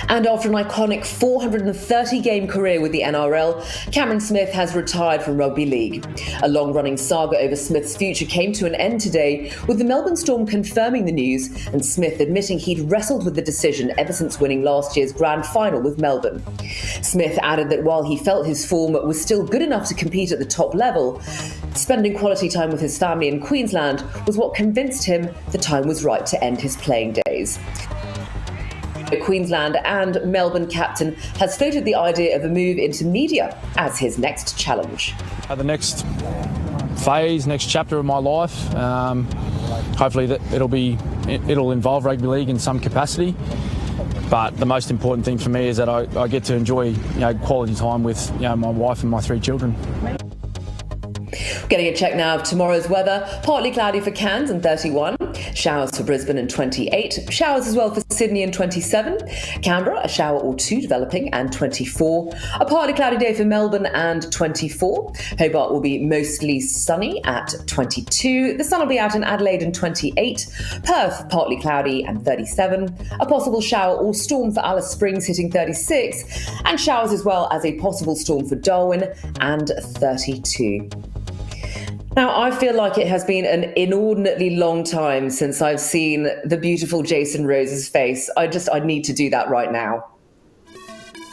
E: And after an iconic 430-game career with the NRL, Cameron Smith has retired from Rugby League. A long-running saga over Smith's future came to an end today, with the Melbourne Storm confirming the news and Smith admitting he'd wrestled with the decision ever since winning last year's grand final with Melbourne. Smith added that while he felt his form was still good enough to compete at the top level, spending quality time with his family in Queensland was what convinced him the time was right to end his playing days. The Queensland and Melbourne captain has floated the idea of a move into media as his next challenge.
M: The next phase, next chapter of my life, hopefully it'll involve rugby league in some capacity. But the most important thing for me is that I get to enjoy quality time with my wife and my 3 children.
E: Getting a check now of tomorrow's weather. Partly cloudy for Cairns and 31. Showers for Brisbane and 28. Showers as well for Sydney and 27. Canberra, a shower or 2 developing and 24. A partly cloudy day for Melbourne and 24. Hobart will be mostly sunny at 22. The sun will be out in Adelaide and 28. Perth, partly cloudy and 37. A possible shower or storm for Alice Springs hitting 36. And showers as well as a possible storm for Darwin and 32. Now, I feel like it has been an inordinately long time since I've seen the beautiful Jason Rose's face. I need to do that right now.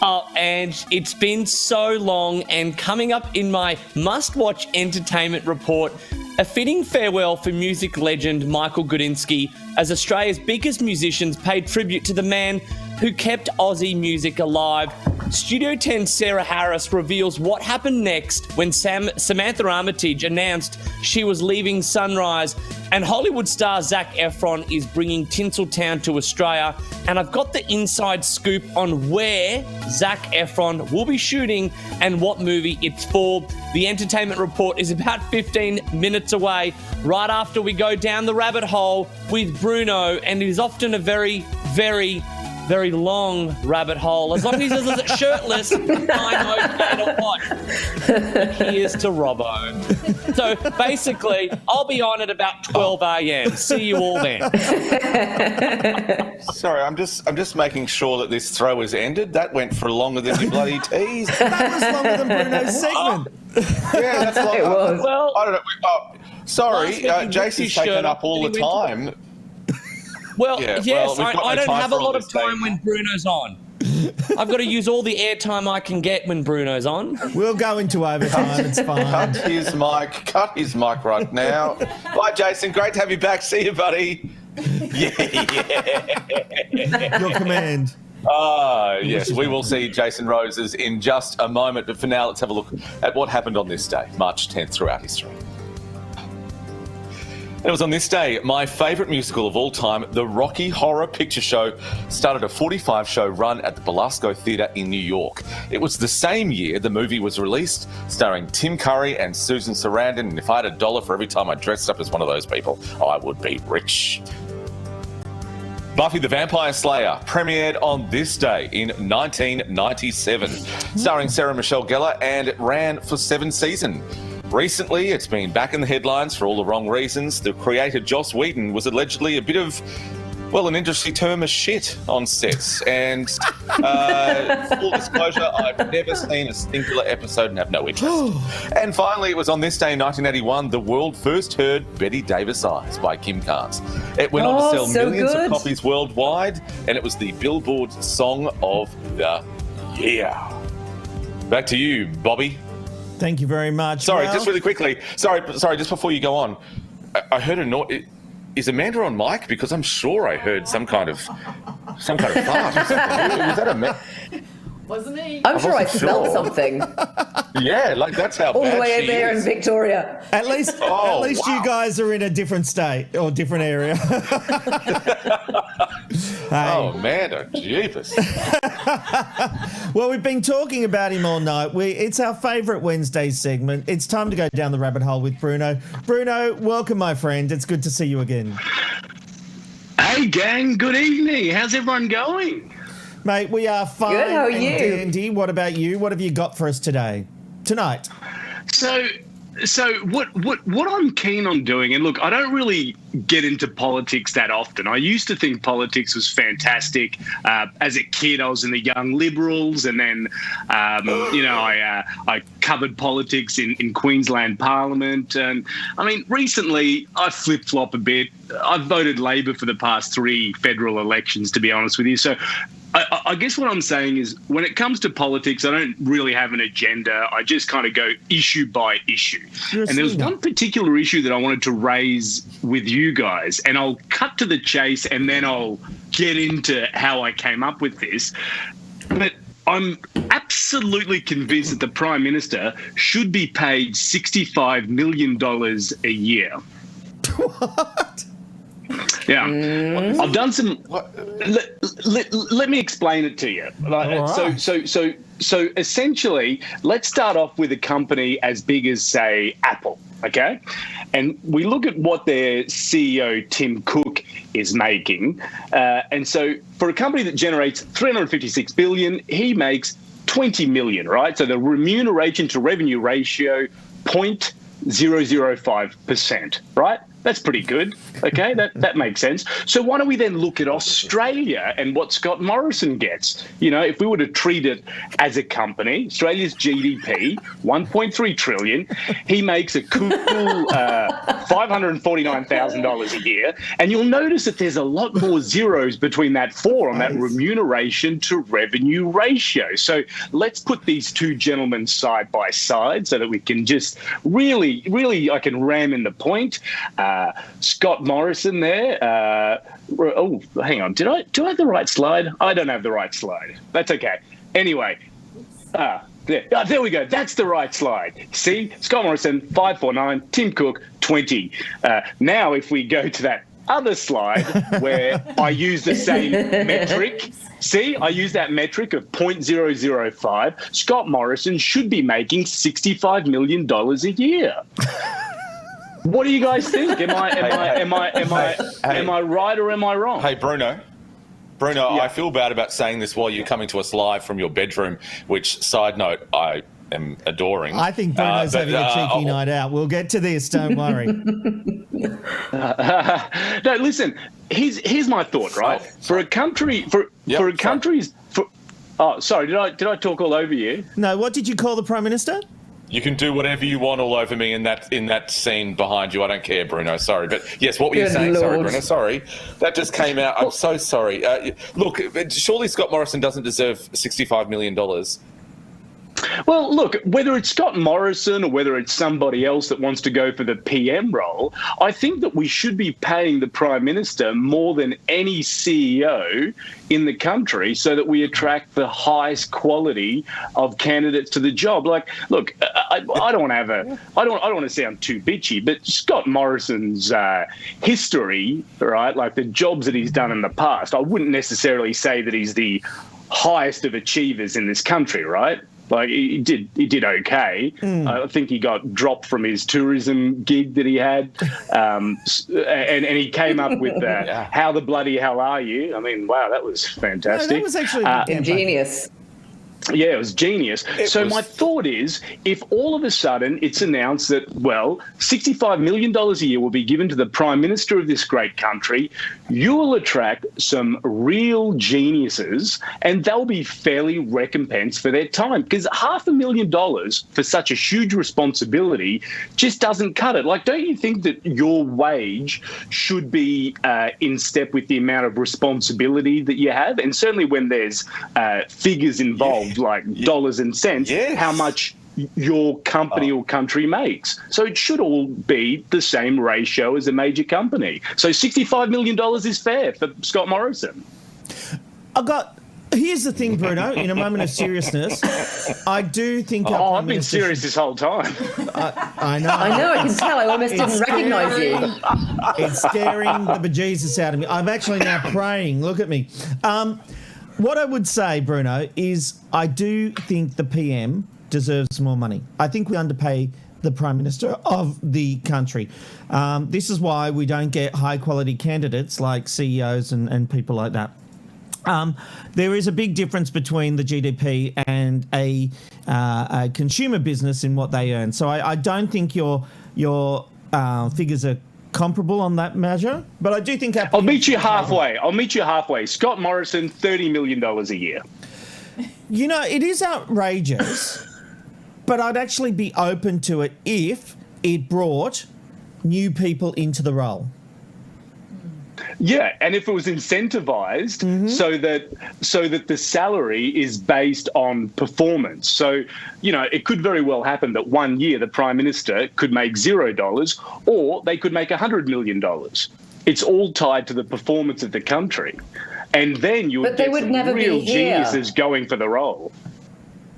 N: Oh, and it's been so long, and coming up in my must-watch entertainment report, a fitting farewell for music legend Michael Gudinski as Australia's biggest musicians paid tribute to the man who kept Aussie music alive. Studio 10's Sarah Harris reveals what happened next when Samantha Armitage announced she was leaving Sunrise, and Hollywood star Zac Efron is bringing Tinseltown to Australia, and I've got the inside scoop on where Zac Efron will be shooting and what movie it's for. The entertainment report is about 15 minutes away, right after we go down the rabbit hole with Bruno, and it is often a very, very long rabbit hole. As long as he does it shirtless, I'm okay to watch. Here's to Robbo. So basically, I'll be on at about 12 a.m. See you all then.
D: Sorry, I'm just making sure that this throw is ended. That went for longer than you bloody teased.
C: That was longer than Bruno's segment.
D: Yeah, that's long.
E: It was.
N: Well,
D: I don't know. Sorry, Jason's taken up all the time.
N: Well,
D: Yeah,
N: yes,
D: well, we've got
N: I
D: no
N: don't
D: time
N: have
D: for
N: a
D: all
N: lot of
D: this,
N: time
D: Dave.
N: when Bruno's on. I've got to use all the airtime I can get when Bruno's on.
C: We'll go into overtime. It's fine.
D: Cut his mic right now. Bye, Jason. Great to have you back. See you, buddy. Yeah.
C: Your command.
D: Yes, we will see Jason Roses in just a moment. But for now, let's have a look at what happened on this day, March 10th, throughout history. It was on this day, my favourite musical of all time, the Rocky Horror Picture Show, started a 45-show run at the Belasco Theatre in New York. It was the same year the movie was released, starring Tim Curry and Susan Sarandon, and if I had $1 for every time I dressed up as one of those people, I would be rich. Buffy the Vampire Slayer premiered on this day in 1997, starring Sarah Michelle Gellar, and it ran for 7 seasons. Recently, it's been back in the headlines for all the wrong reasons. The creator, Joss Whedon, was allegedly a bit of, well, an industry term, a shit on sets. And full disclosure, I've never seen a singular episode and have no interest. And finally, it was on this day in 1981, the world first heard Betty Davis Eyes by Kim Carnes. It went on to sell millions of copies worldwide, and it was the Billboard Song of the Year. Back to you, Bobby.
C: Thank you very much.
D: Sorry,
C: Well,
D: just really quickly. Sorry, just before you go on. I heard a noise. Is Amanda on mic? Because I'm sure I heard some kind of fart or something. Was that
L: Wasn't me.
E: I'm sure I smelled something.
D: Yeah, like that's how
E: all
D: bad
E: the way
D: she
E: over there in
D: is.
E: Victoria.
C: At least you guys are in a different state or different area.
D: Oh, Amanda, jeepers.
C: Well, we've been talking about him all night. It's our favourite Wednesday segment. It's time to go down the rabbit hole with Bruno. Bruno, welcome, my friend. It's good to see you again.
O: Hey, gang. Good evening. How's everyone going?
C: Mate, we are fine.
E: Good, how are
C: and
E: you?
C: dandy. What about you? What have you got for us tonight?
O: So what I'm keen on doing, and look, I don't really get into politics that often. I used to think politics was fantastic. As a kid, I was in the Young Liberals, and then, I covered politics in Queensland Parliament. And I mean, recently I flip-flop a bit. I've voted Labor for the past 3 federal elections, to be honest with you. So I guess what I'm saying is when it comes to politics, I don't really have an agenda. I just kind of go issue by issue. And there was one particular issue that I wanted to raise with you guys, and I'll cut to the chase and then I'll get into how I came up with this. But I'm absolutely convinced that the Prime Minister should be paid $65 million a year. Yeah, I've done some. Let me explain it to you. So essentially, let's start off with a company as big as, say, Apple. Okay, and we look at what their CEO Tim Cook is making, and so for a company that generates $356 billion, he makes $20 million. Right, so the remuneration to revenue ratio 0.005%. Right. That's pretty good. Okay, that makes sense. So why don't we then look at Australia and what Scott Morrison gets? You know, if we were to treat it as a company, Australia's GDP, $1.3 trillion. He makes a cool $549,000 a year. And you'll notice that there's a lot more zeros between that 4 on that remuneration to revenue ratio. So let's put these two gentlemen side by side so that we can just really, I can ram in the point. Scott Morrison there. Oh, hang on. Do I have the right slide? I don't have the right slide. That's okay. Anyway, there we go. That's the right slide. See, Scott Morrison, 549. Tim Cook, 20. Now, if we go to that other slide where I use the same metric. See, I use that metric of 0.005. Scott Morrison should be making $65 million a year. What do you guys think? Am I right or am I wrong?
D: Hey, Bruno, yeah. I feel bad about saying this while you're coming to us live from your bedroom, which, side note, I am adoring.
C: I think Bruno's having a cheeky night out. We'll get to this, don't worry.
O: No, listen, here's my thought, right? For a country, oh, sorry, did I talk all over you?
C: No, what did you call the Prime Minister?
D: You can do whatever you want all over me in that scene behind you. I don't care, Bruno. Sorry, but yes, what were you saying? Lord. Sorry, Bruno. Sorry, that just came out. I'm so sorry. Look, surely Scott Morrison doesn't deserve $65 million.
O: Well, look, whether it's Scott Morrison or whether it's somebody else that wants to go for the PM role, I think that we should be paying the Prime Minister more than any CEO in the country so that we attract the highest quality of candidates to the job. Like, look, I don't want to have I don't want to sound too bitchy, but Scott Morrison's history, right, like the jobs that he's done in the past, I wouldn't necessarily say that he's the highest of achievers in this country, right? Like he did okay. I think he got dropped from his tourism gig that he had, and he came up with "How the bloody hell are you?" I mean, wow, that was fantastic.
C: No, that was actually
E: ingenious.
O: Yeah, it was genius. My thought is, if all of a sudden it's announced that, well, $65 million a year will be given to the Prime Minister of this great country, you will attract some real geniuses and they'll be fairly recompensed for their time, because $500,000 for such a huge responsibility just doesn't cut it. Like, don't you think that your wage should be in step with the amount of responsibility that you have? And certainly when there's figures involved, like dollars and cents, how much your company or country makes. So it should all be the same ratio as a major company. So $65 million is fair for Scott Morrison.
C: Here's the thing, Bruno, in a moment of seriousness, I do think...
O: I've been serious this whole time.
C: I know.
E: I can tell. I almost didn't recognise you.
C: It's scaring the bejesus out of me. I'm actually now praying. Look at me. What I would say, Bruno, is I do think the PM deserves more money. I think we underpay the Prime Minister of the country. This is why we don't get high-quality candidates like CEOs and people like that. There is a big difference between the GDP and a consumer business in what they earn. So I don't think your figures are comparable on that measure, but I do think...
O: I'll meet you halfway. Scott Morrison, $30 million a year.
C: You know, it is outrageous, but I'd actually be open to it if it brought new people into the role.
O: Yeah, and if it was incentivized so that the salary is based on performance. So, you know, it could very well happen that 1 year the Prime Minister could make $0 or they could make $100 million. It's all tied to the performance of the country. And then you would get some real geniuses going for the role.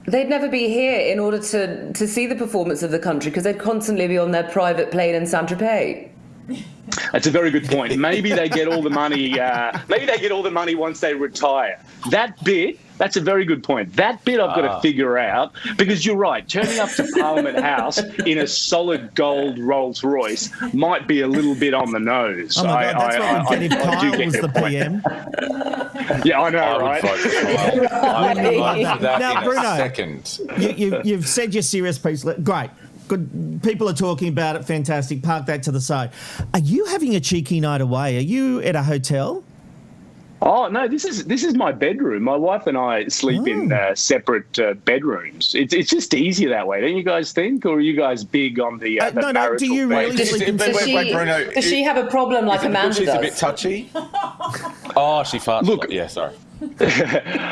E: They'd never be here in order to see the performance of the country because they'd constantly be on their private plane in Saint-Tropez.
O: That's a very good point. Maybe they get all the money. Maybe they get all the money once they retire. That bit. That's a very good point. That bit I've got to figure out, because you're right. Turning up to Parliament House in a solid gold Rolls Royce might be a little bit on the nose.
C: Oh my God, that's what we'd get if Kyle was the PM.
O: Yeah, I know, right?
C: Now, Bruno, you've said your serious piece. Great. Good. People are talking about it. Fantastic. Park that to the side. Are you having a cheeky night away? Are you at a hotel?
O: Oh no, this is my bedroom. My wife and I sleep in separate bedrooms. It's just easier that way, don't you guys think? Or are you guys big on the marital
C: do you really sleep in
D: Bruno,
E: does she have a problem like Amanda does?
D: She's a bit touchy. Oh, she farts. Look, yeah, sorry.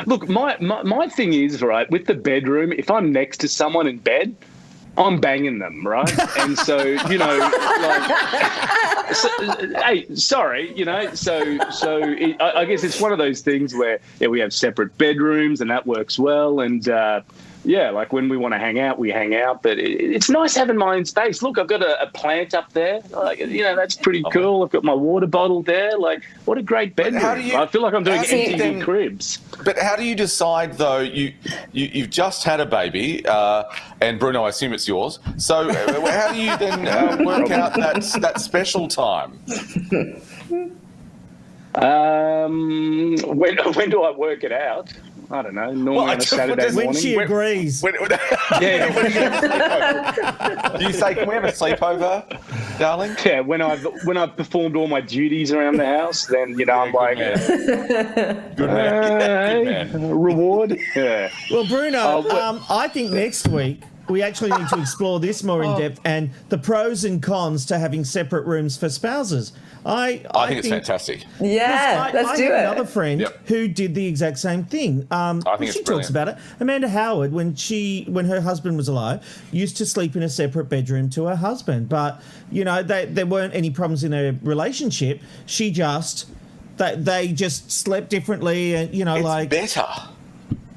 O: Look, my thing is, right, with the bedroom, if I'm next to someone in bed, I'm banging them, right? And so, you know, hey, sorry, you know, I guess it's one of those things where we have separate bedrooms and that works well. And yeah, like when we want to hang out, we hang out. But it's nice having my own space. Look, I've got a plant up there. Like, you know, that's pretty cool. I've got my water bottle there. Like, what a great bedroom. I feel like I'm doing MTV Cribs.
D: But how do you decide, though, you've just had a baby, and Bruno, I assume it's yours. So how do you then work out that special time?
O: When do I work it out? I don't know. Normally on a Saturday morning.
C: When she agrees.
D: Do you say, can we have a sleepover, darling?
O: Yeah, when I've performed all my duties around the house, then, you know, I'm like,
D: good man.
O: Reward. Yeah.
C: Well, Bruno, I think next week we actually need to explore this more in depth and the pros and cons to having separate rooms for spouses. I
D: think it's fantastic.
E: Yeah, let's do it.
C: I have another friend who did the exact same thing.
D: I think
C: she
D: it's
C: talks about it. Amanda Howard, when her husband was alive, used to sleep in a separate bedroom to her husband. But, you know, there weren't any problems in their relationship. They just slept differently and, you know,
D: it's better.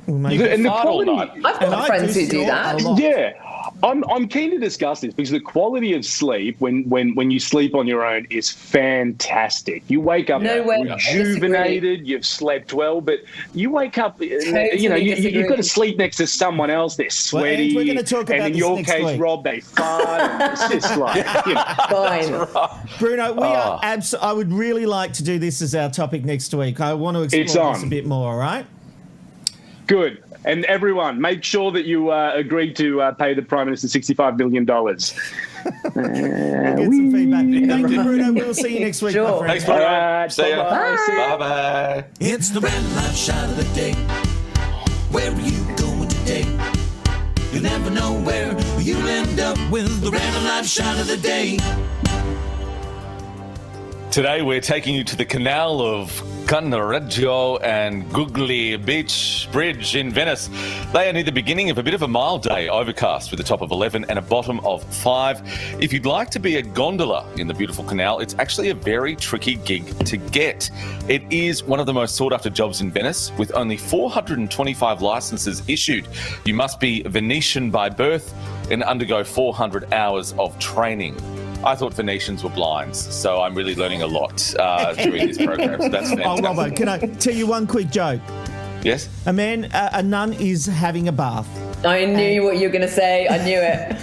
O: And the quality,
E: I've got friends who do that.
O: Yeah. I'm keen to discuss this because the quality of sleep when you sleep on your own is fantastic. You wake up rejuvenated, you've slept well, but you wake up, you know, you've got to sleep next to someone else. They're sweaty,
C: we're going to talk about
O: and in your case,
C: week.
O: Rob, they fart. And it's just like, you know.
E: Fine.
C: Bruno, we are I would really like to do this as our topic next week. I want to explore this a bit more. All right.
O: Good. And everyone, make sure that you agree to pay the Prime Minister $65 million.
C: We'll get some feedback. Thank you, Bruno. We'll see you next week, my friend.
D: Thanks, Bruno. See you. Bye-bye.
A: It's the Red Light Shot of the Day. Where are you going today? You never know where you'll end up with the Red Light Shot of the Day.
D: Today we're taking you to the canal of Cannaregio and Gugli Beach Bridge in Venice. They are near the beginning of a bit of a mild day, overcast with a top of 11 and a bottom of 5. If you'd like to be a gondola in the beautiful canal, it's actually a very tricky gig to get. It is one of the most sought after jobs in Venice, with only 425 licenses issued. You must be Venetian by birth and undergo 400 hours of training. I thought Venetians were blinds, so I'm really learning a lot during this program. So that's fantastic.
C: Oh, Robbo, can I tell you one quick joke?
D: Yes?
C: A nun is having a bath.
E: I knew what you were going to say. I knew it.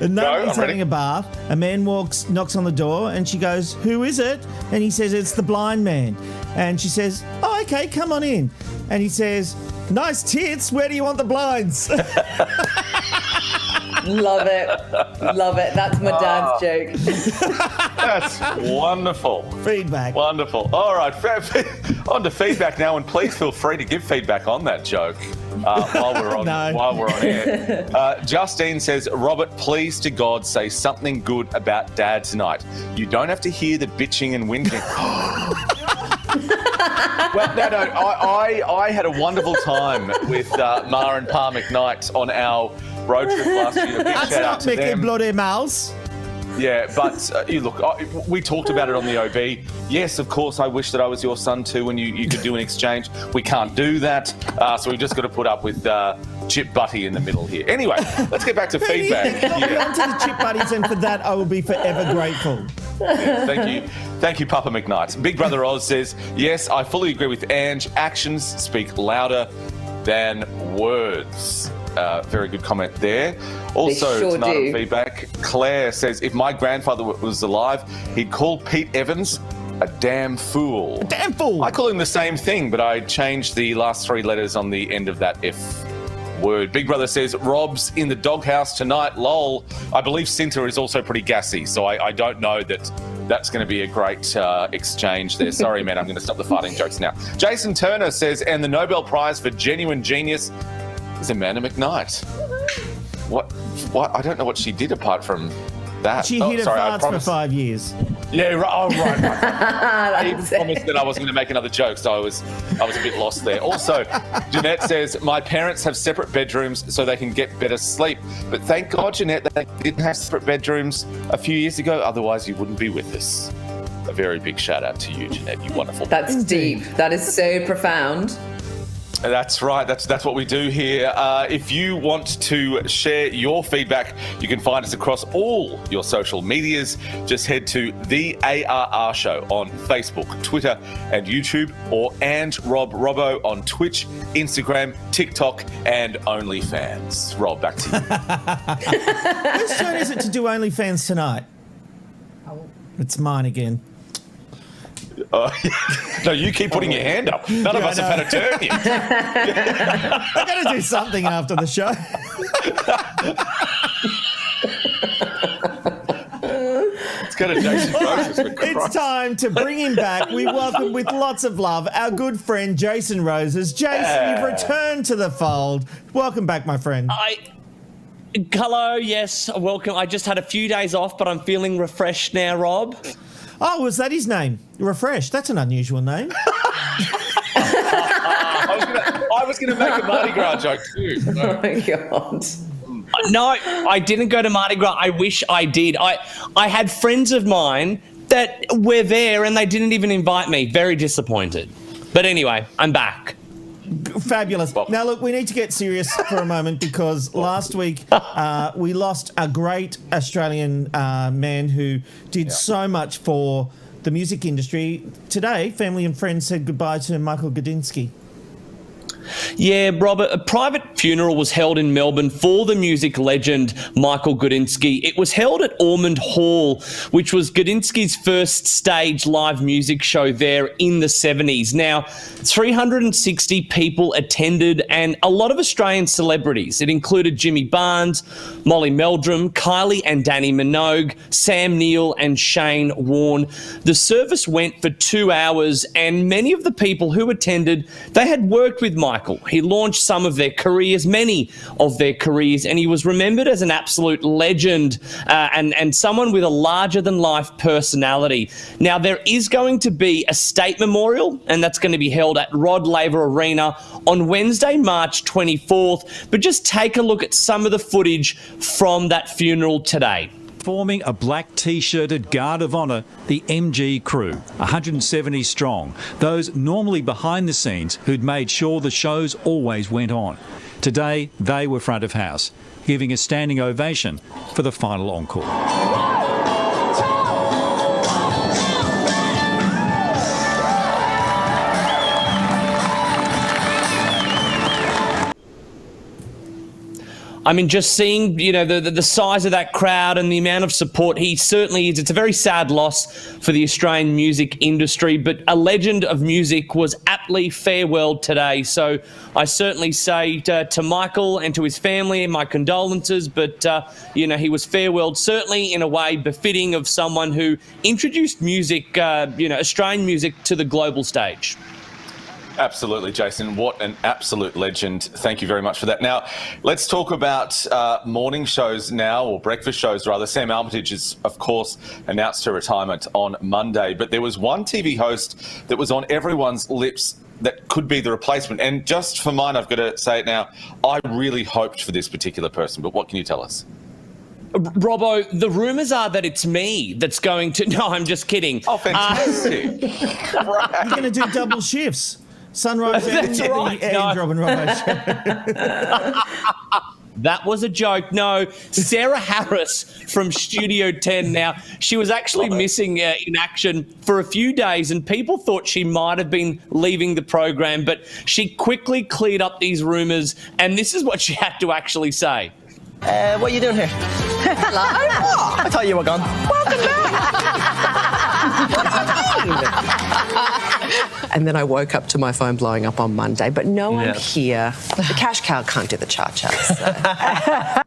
C: A nun is having a bath. A man knocks on the door, and she goes, "Who is it?" And he says, "It's the blind man." And she says, "Oh, okay, come on in." And he says, "Nice tits. Where do you want the blinds?"
E: Love it. Love it. That's my dad's joke.
D: That's wonderful.
C: Feedback.
D: Wonderful. All right, on to feedback now, and please feel free to give feedback on that joke while we're on air. Justine says, "Robert, please to God say something good about Dad tonight. You don't have to hear the bitching and whinging." Well, no. I had a wonderful time with Ma and Pa McKnight on our road trip last year. A big
C: That's
D: shout out
C: not
D: to
C: Mickey
D: them.
C: Bloody Mouse.
D: Yeah, but you look, we talked about it on the OB. Yes, of course, I wish that I was your son too and you could do an exchange. We can't do that, so we've just got to put up with Chip Butty in the middle here. Anyway, let's get back to feedback.
C: Yeah. On to the Chip Buddies, and for that, I will be forever grateful.
D: Yeah, thank you. Thank you, Papa McKnight. Big Brother Oz says, yes, I fully agree with Ange. Actions speak louder than words. Very good comment there. Also,
E: sure
D: tonight on
E: do.
D: feedback, Claire says, if my grandfather was alive, he'd call Pete Evans a damn fool.
C: A damn fool.
D: I call him the same thing, but I changed the last 3 letters on the end of that F word. Big Brother says, Rob's in the doghouse tonight, lol. I believe Cinta is also pretty gassy, so I don't know that that's going to be a great exchange there. Sorry, man, I'm going to stop the farting jokes now. Jason Turner says, and the Nobel Prize for genuine genius is Amanda McKnight. What? I don't know what she did apart from that.
C: She hid her farts for 5 years.
D: Yeah, right. Oh, right. I even promised that I wasn't going to make another joke, so I was a bit lost there. Also, Jeanette says, my parents have separate bedrooms so they can get better sleep. But thank God, Jeanette, that they didn't have separate bedrooms a few years ago. Otherwise, you wouldn't be with us. A very big shout out to you, Jeanette. You wonderful.
E: That's deep. That is so profound.
D: That's right. That's what we do here. If you want to share your feedback, you can find us across all your social medias. Just head to The ARR Show on Facebook, Twitter and YouTube, or ANJ Rob Robbo on Twitch, Instagram, TikTok and OnlyFans. Rob, back to you.
C: Whose turn is it to do OnlyFans tonight? It's mine again.
D: No, you keep putting your hand up. None of us have had a turn yet.
C: I got to do something after the show.
D: Let's go to Jason Roses.
C: It's time to bring him back. We welcome with lots of love our good friend Jason Roses. Jason, you've returned to the fold. Welcome back, my friend.
N: Hello, yes, welcome. I just had a few days off, but I'm feeling refreshed now, Rob.
C: Oh, was that his name? Refresh. That's an unusual name.
N: I
D: was going to make a Mardi Gras joke too.
E: Oh my God.
N: No, I didn't go to Mardi Gras. I wish I did. I had friends of mine that were there and they didn't even invite me. Very disappointed. But anyway, I'm back.
C: Fabulous. Now, look, we need to get serious for a moment because last week we lost a great Australian man who did so much for the music industry. Today, family and friends said goodbye to Michael Gudinski.
N: Yeah, Robert, a private funeral was held in Melbourne for the music legend Michael Gudinski. It was held at Ormond Hall, which was Gudinski's first stage live music show there in the 70s. Now, 360 people attended and a lot of Australian celebrities. It included Jimmy Barnes, Molly Meldrum, Kylie and Danny Minogue, Sam Neill and Shane Warne. The service went for 2 hours and many of the people who attended, they had worked with Michael. He launched some of their careers, many of their careers, and he was remembered as an absolute legend and someone with a larger-than-life personality. Now, there is going to be a state memorial, and that's going to be held at Rod Laver Arena on Wednesday, March 24th. But just take a look at some of the footage from that funeral today.
P: Forming a black T-shirted Guard of Honour, the MG crew, 170 strong, those normally behind the scenes who'd made sure the shows always went on. Today, they were front of house, giving a standing ovation for the final encore.
N: I mean, just seeing, you know, the size of that crowd and the amount of support, he certainly is. It's a very sad loss for the Australian music industry, but a legend of music was aptly farewelled today. So I certainly say to Michael and to his family, my condolences, but, you know, he was farewelled certainly in a way befitting of someone who introduced music, you know, Australian music to the global stage.
D: Absolutely, Jason. What an absolute legend. Thank you very much for that. Now, let's talk about morning shows now, or breakfast shows rather. Sam Armitage has, of course, announced her retirement on Monday, but there was one TV host that was on everyone's lips that could be the replacement. And just for mine, I've got to say it now, I really hoped for this particular person, but what can you tell us?
N: Robbo, the rumours are that it's me that's going to... No, I'm just kidding.
D: Oh, fantastic.
C: You're going to do double shifts. Sunrise and
N: That's
C: the
N: right.
C: and Rob and Robbo show.
N: That was a joke. No, Sarah Harris from Studio 10. Now, she was actually missing in action for a few days, and people thought she might have been leaving the program, but she quickly cleared up these rumours, and this is what she had to actually say.
Q: What are you doing here? Hello. I thought you were gone. Welcome back.
R: And then I woke up to my phone blowing up on Monday, but no, I'm here. The cash cow can't do the cha-cha.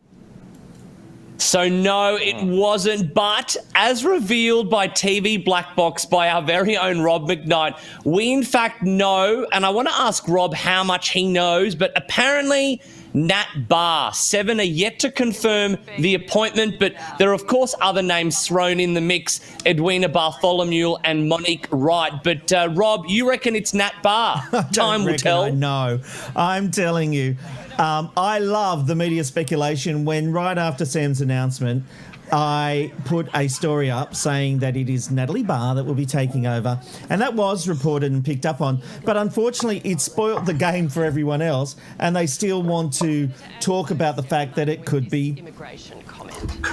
N: So no, it wasn't, but as revealed by TV Black Box by our very own Rob McKnight, we in fact know, and I want to ask Rob how much he knows, but apparently Nat Barr. Seven are yet to confirm the appointment, but there are, of course, other names thrown in the mix, Edwina Bartholomew and Monique Wright. But, Rob, you reckon it's Nat Barr? Time will tell.
C: No, I'm telling you. I love the media speculation when right after Sam's announcement, I put a story up saying that it is Natalie Barr that will be taking over, and that was reported and picked up on. But unfortunately, it spoilt the game for everyone else, and they still want to talk about the fact that it could be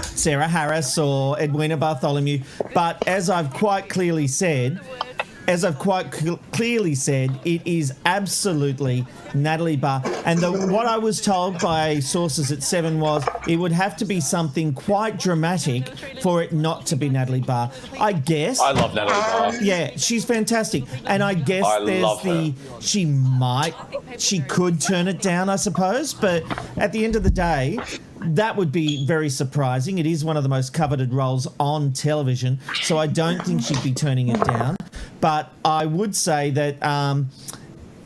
C: Sarah Harris or Edwina Bartholomew. But as I've quite clearly said, it is absolutely Natalie Barr. And what I was told by sources at 7 was it would have to be something quite dramatic for it not to be Natalie Barr. I guess.
D: I love Natalie Barr.
C: Yeah, she's fantastic. And I guess she could turn it down, I suppose. But at the end of the day, that would be very surprising. It is one of the most coveted roles on television, so I don't think she'd be turning it down. But I would say that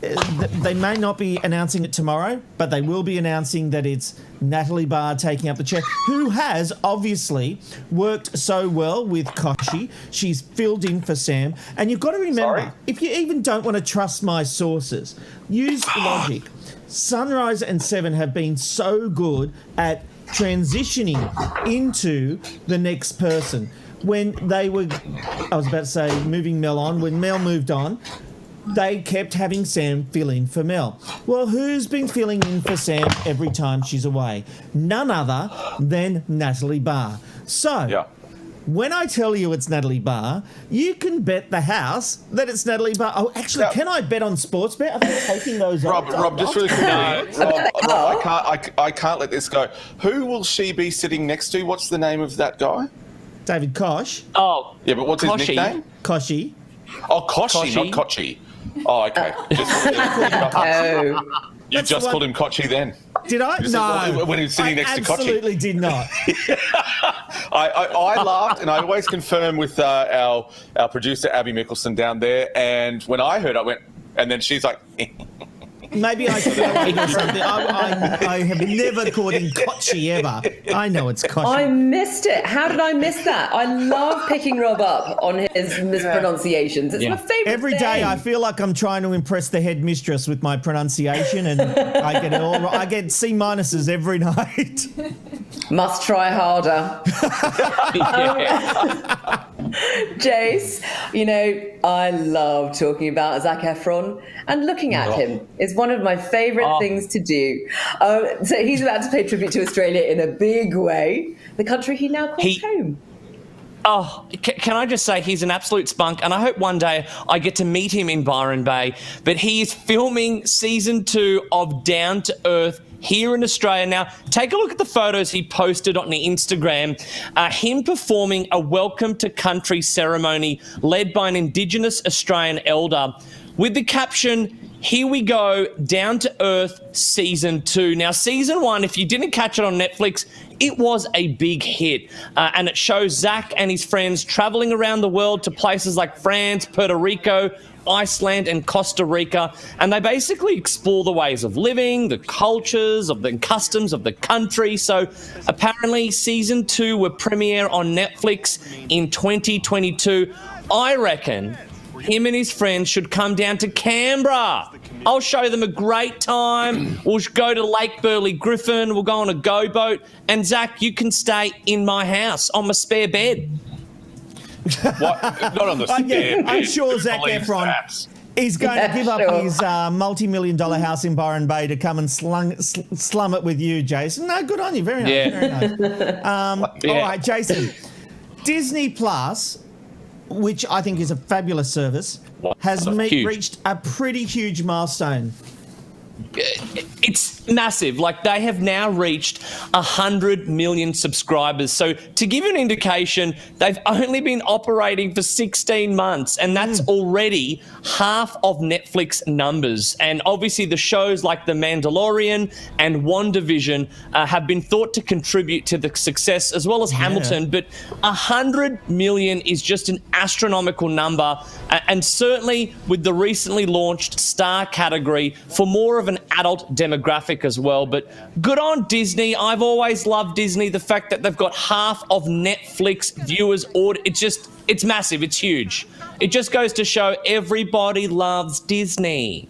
C: they may not be announcing it tomorrow, but they will be announcing that it's Natalie Barr taking up the chair, who has obviously worked so well with Koshi. She's filled in for Sam. And you've got to remember, if you even don't want to trust my sources, use logic. Sunrise and Seven have been so good at transitioning into the next person. When they were, I was about to say, moving Mel on, when Mel moved on, they kept having Sam fill in for Mel. Well, who's been filling in for Sam every time she's away? None other than Natalie Barr. So, when I tell you it's Natalie Barr, you can bet the house that it's Natalie Barr. Oh, actually, can I bet on Sportsbet? Are they taking those off?
D: Rob, just really quickly. Rob, I can't let this go. Who will she be sitting next to? What's the name of that guy?
C: David Kosh.
N: Oh.
D: Yeah, but what's his nickname?
C: Koshi.
D: Oh, Koshi, not Kochi. Oh, okay. You just called him Kochi then.
C: Did I? No.
D: When he was sitting next to Kochi.
C: Absolutely did not.
D: I laughed, and I always confirm with our producer, Abby Mickelson, down there. And when I heard, I went, and then she's like...
C: Maybe I should or something. I have never called him Kochi ever. I know it's Kochi.
E: I missed it. How did I miss that? I love picking Rob up on his mispronunciations. It's my favourite
C: Every day I feel like I'm trying to impress the head mistress with my pronunciation, and I get it all right. I get C minuses every night.
E: Must try harder. Jace, you know, I love talking about Zac Efron, and looking at him is one of my favourite things to do. So he's about to pay tribute to Australia in a big way, the country he now calls home.
N: Oh, can I just say he's an absolute spunk, and I hope one day I get to meet him in Byron Bay. But he is filming season 2 of Down to Earth here in Australia. Now, take a look at the photos he posted on the Instagram. Him performing a welcome to country ceremony led by an Indigenous Australian elder with the caption, "Here we go, Down to Earth season 2. Now, season 1, if you didn't catch it on Netflix, it was a big hit. And it shows Zac and his friends traveling around the world to places like France, Puerto Rico, Iceland and Costa Rica, and they basically explore the ways of living, the cultures, of the customs of the country. So apparently season 2 will premiere on Netflix in 2022. I reckon him and his friends should come down to Canberra. I'll show them a great time. We'll go to Lake Burley Griffin. We'll go on a go boat. And Zach, you can stay in my house on my spare bed.
D: What? Not on the spare
C: I'm
D: bed.
C: sure
D: Who
C: Zac
D: believes
C: Efron
D: that?
C: is going to give up
E: Sure.
C: his multi-million-dollar house in Byron Bay to come and slum it with you, Jason. No, good on you. Very nice.
N: Yeah.
C: Very nice.
N: Yeah.
C: All right, Jason. Disney Plus, which I think is a fabulous service, has
N: Huge.
C: reached a pretty huge milestone.
N: It's massive. Like, they have now reached 100 million subscribers. So to give you an indication, they've only been operating for 16 months, and that's already half of Netflix numbers. And obviously the shows like The Mandalorian and WandaVision have been thought to contribute to the success, as well as Hamilton. But 100 million is just an astronomical number. And certainly with the recently launched Star category for more of an adult demographic as well. But good on Disney. I've always loved Disney. The fact that they've got half of Netflix viewers, it's massive. It's huge. It just goes to show everybody loves Disney.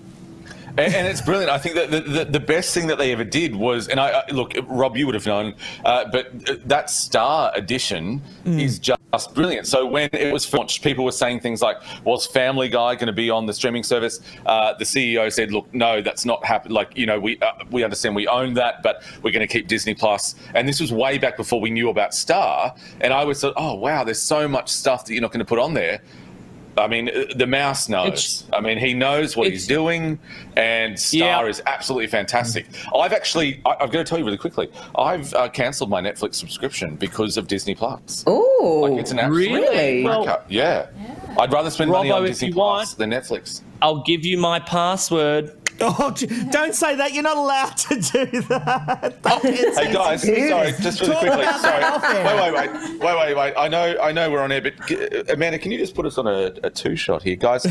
D: And it's brilliant. I think that the best thing that they ever did was, and I look, Rob, you would have known, but that Star edition is just brilliant. So when it was launched, people were saying things like, "Was Family Guy going to be on the streaming service?" The CEO said, "Look, no, that's not happening. Like, you know, we understand we own that, but we're going to keep Disney Plus." And this was way back before we knew about Star. And I always thought, "Oh wow, there's so much stuff that you're not going to put on there." I mean, the mouse knows. I mean, he knows what he's doing, and Star is absolutely fantastic. I've got to tell you really quickly, I've cancelled my Netflix subscription because of Disney Plus.
E: Oh,
D: like, it's an absolute
E: really?
D: cracker. Yeah. I'd rather spend money on
N: Robbo,
D: Disney Plus than Netflix.
N: I'll give you my password.
C: Oh, don't say that. You're not allowed to do that.
D: Hey guys, sorry, just really
C: Talk
D: quickly.
C: about that off air.
D: Wait. I know we're on air, but Amanda, can you just put us on a two-shot here, guys?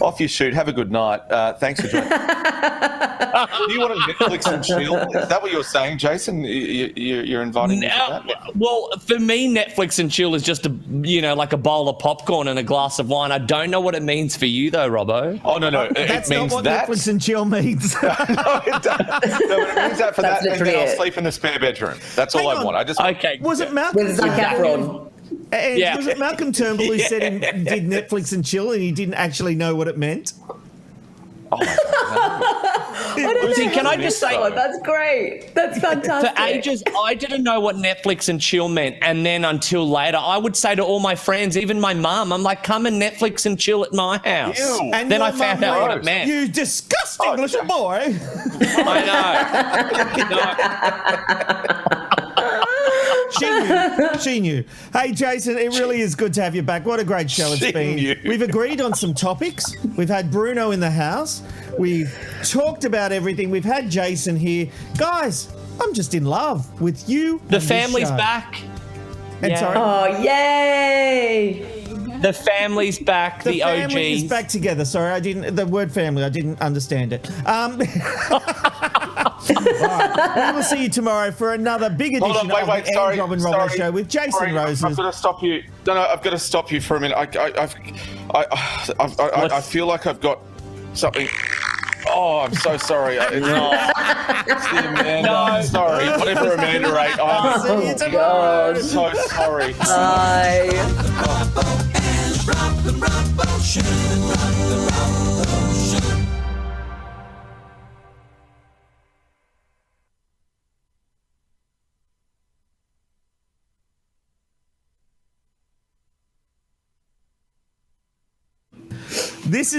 D: Off you shoot. Have a good night. Thanks for joining. Do you want to Netflix and chill? Is that what you're saying, Jason? You're inviting me to that?
N: Well, for me, Netflix and chill is just like a bowl of popcorn and a glass of wine. I don't know what it means for you, though, Robbo.
D: Oh no,
C: That's
D: it means
C: not what
D: that.
C: Netflix and chill means.
D: No, it doesn't. No, but it means that for
E: That's
D: that, and then
E: literally
D: I'll
E: it.
D: sleep in the spare bedroom. That's all
C: Hang
D: I
C: on.
D: want.
N: Okay.
C: Was it Malcolm?
E: With Zac Efron.
C: And
N: Yeah.
C: was it Malcolm Turnbull who said he did Netflix and chill and he didn't actually know what it meant?
D: Oh my God.
N: See, can I just say,
E: Oh, that's great. That's fantastic.
N: for ages, I didn't know what Netflix and chill meant. And then until later, I would say to all my friends, even my mum, I'm like, come and Netflix and chill at my house.
D: Ew.
C: And
N: Then
C: your
N: I found
C: mum
N: out what
C: went,
N: it meant.
C: "You disgusting little boy."
N: I know.
C: She knew. Hey, Jason, it really is good to have you back. What a great show it's
D: She
C: been.
D: knew.
C: We've agreed on some topics. We've had Bruno in the house. We've talked about everything. We've had Jason here. Guys, I'm just in love with you.
N: The
C: and this
N: family's
C: show.
N: back.
C: And
N: Yeah.
C: sorry,
E: Oh, yay!
N: The family's back. The,
C: family
N: OGs.
C: is back together. Sorry, the word family, I didn't understand it. All right, we will see you tomorrow for another big edition
D: Hold on, wait,
C: of the
D: sorry,
C: Rob and Robbo
D: sorry,
C: Show with Jason
D: sorry,
C: Roses.
D: I've got to stop you. No, I've got to stop you for a minute. I feel like I've got something. Oh, I'm so sorry. It's the Amanda.
N: No.
D: Sorry, whatever Amanda ate. I'm
C: See you tomorrow.
D: so sorry.
E: Bye.
A: Robbo Show. The Robbo Show.
C: This is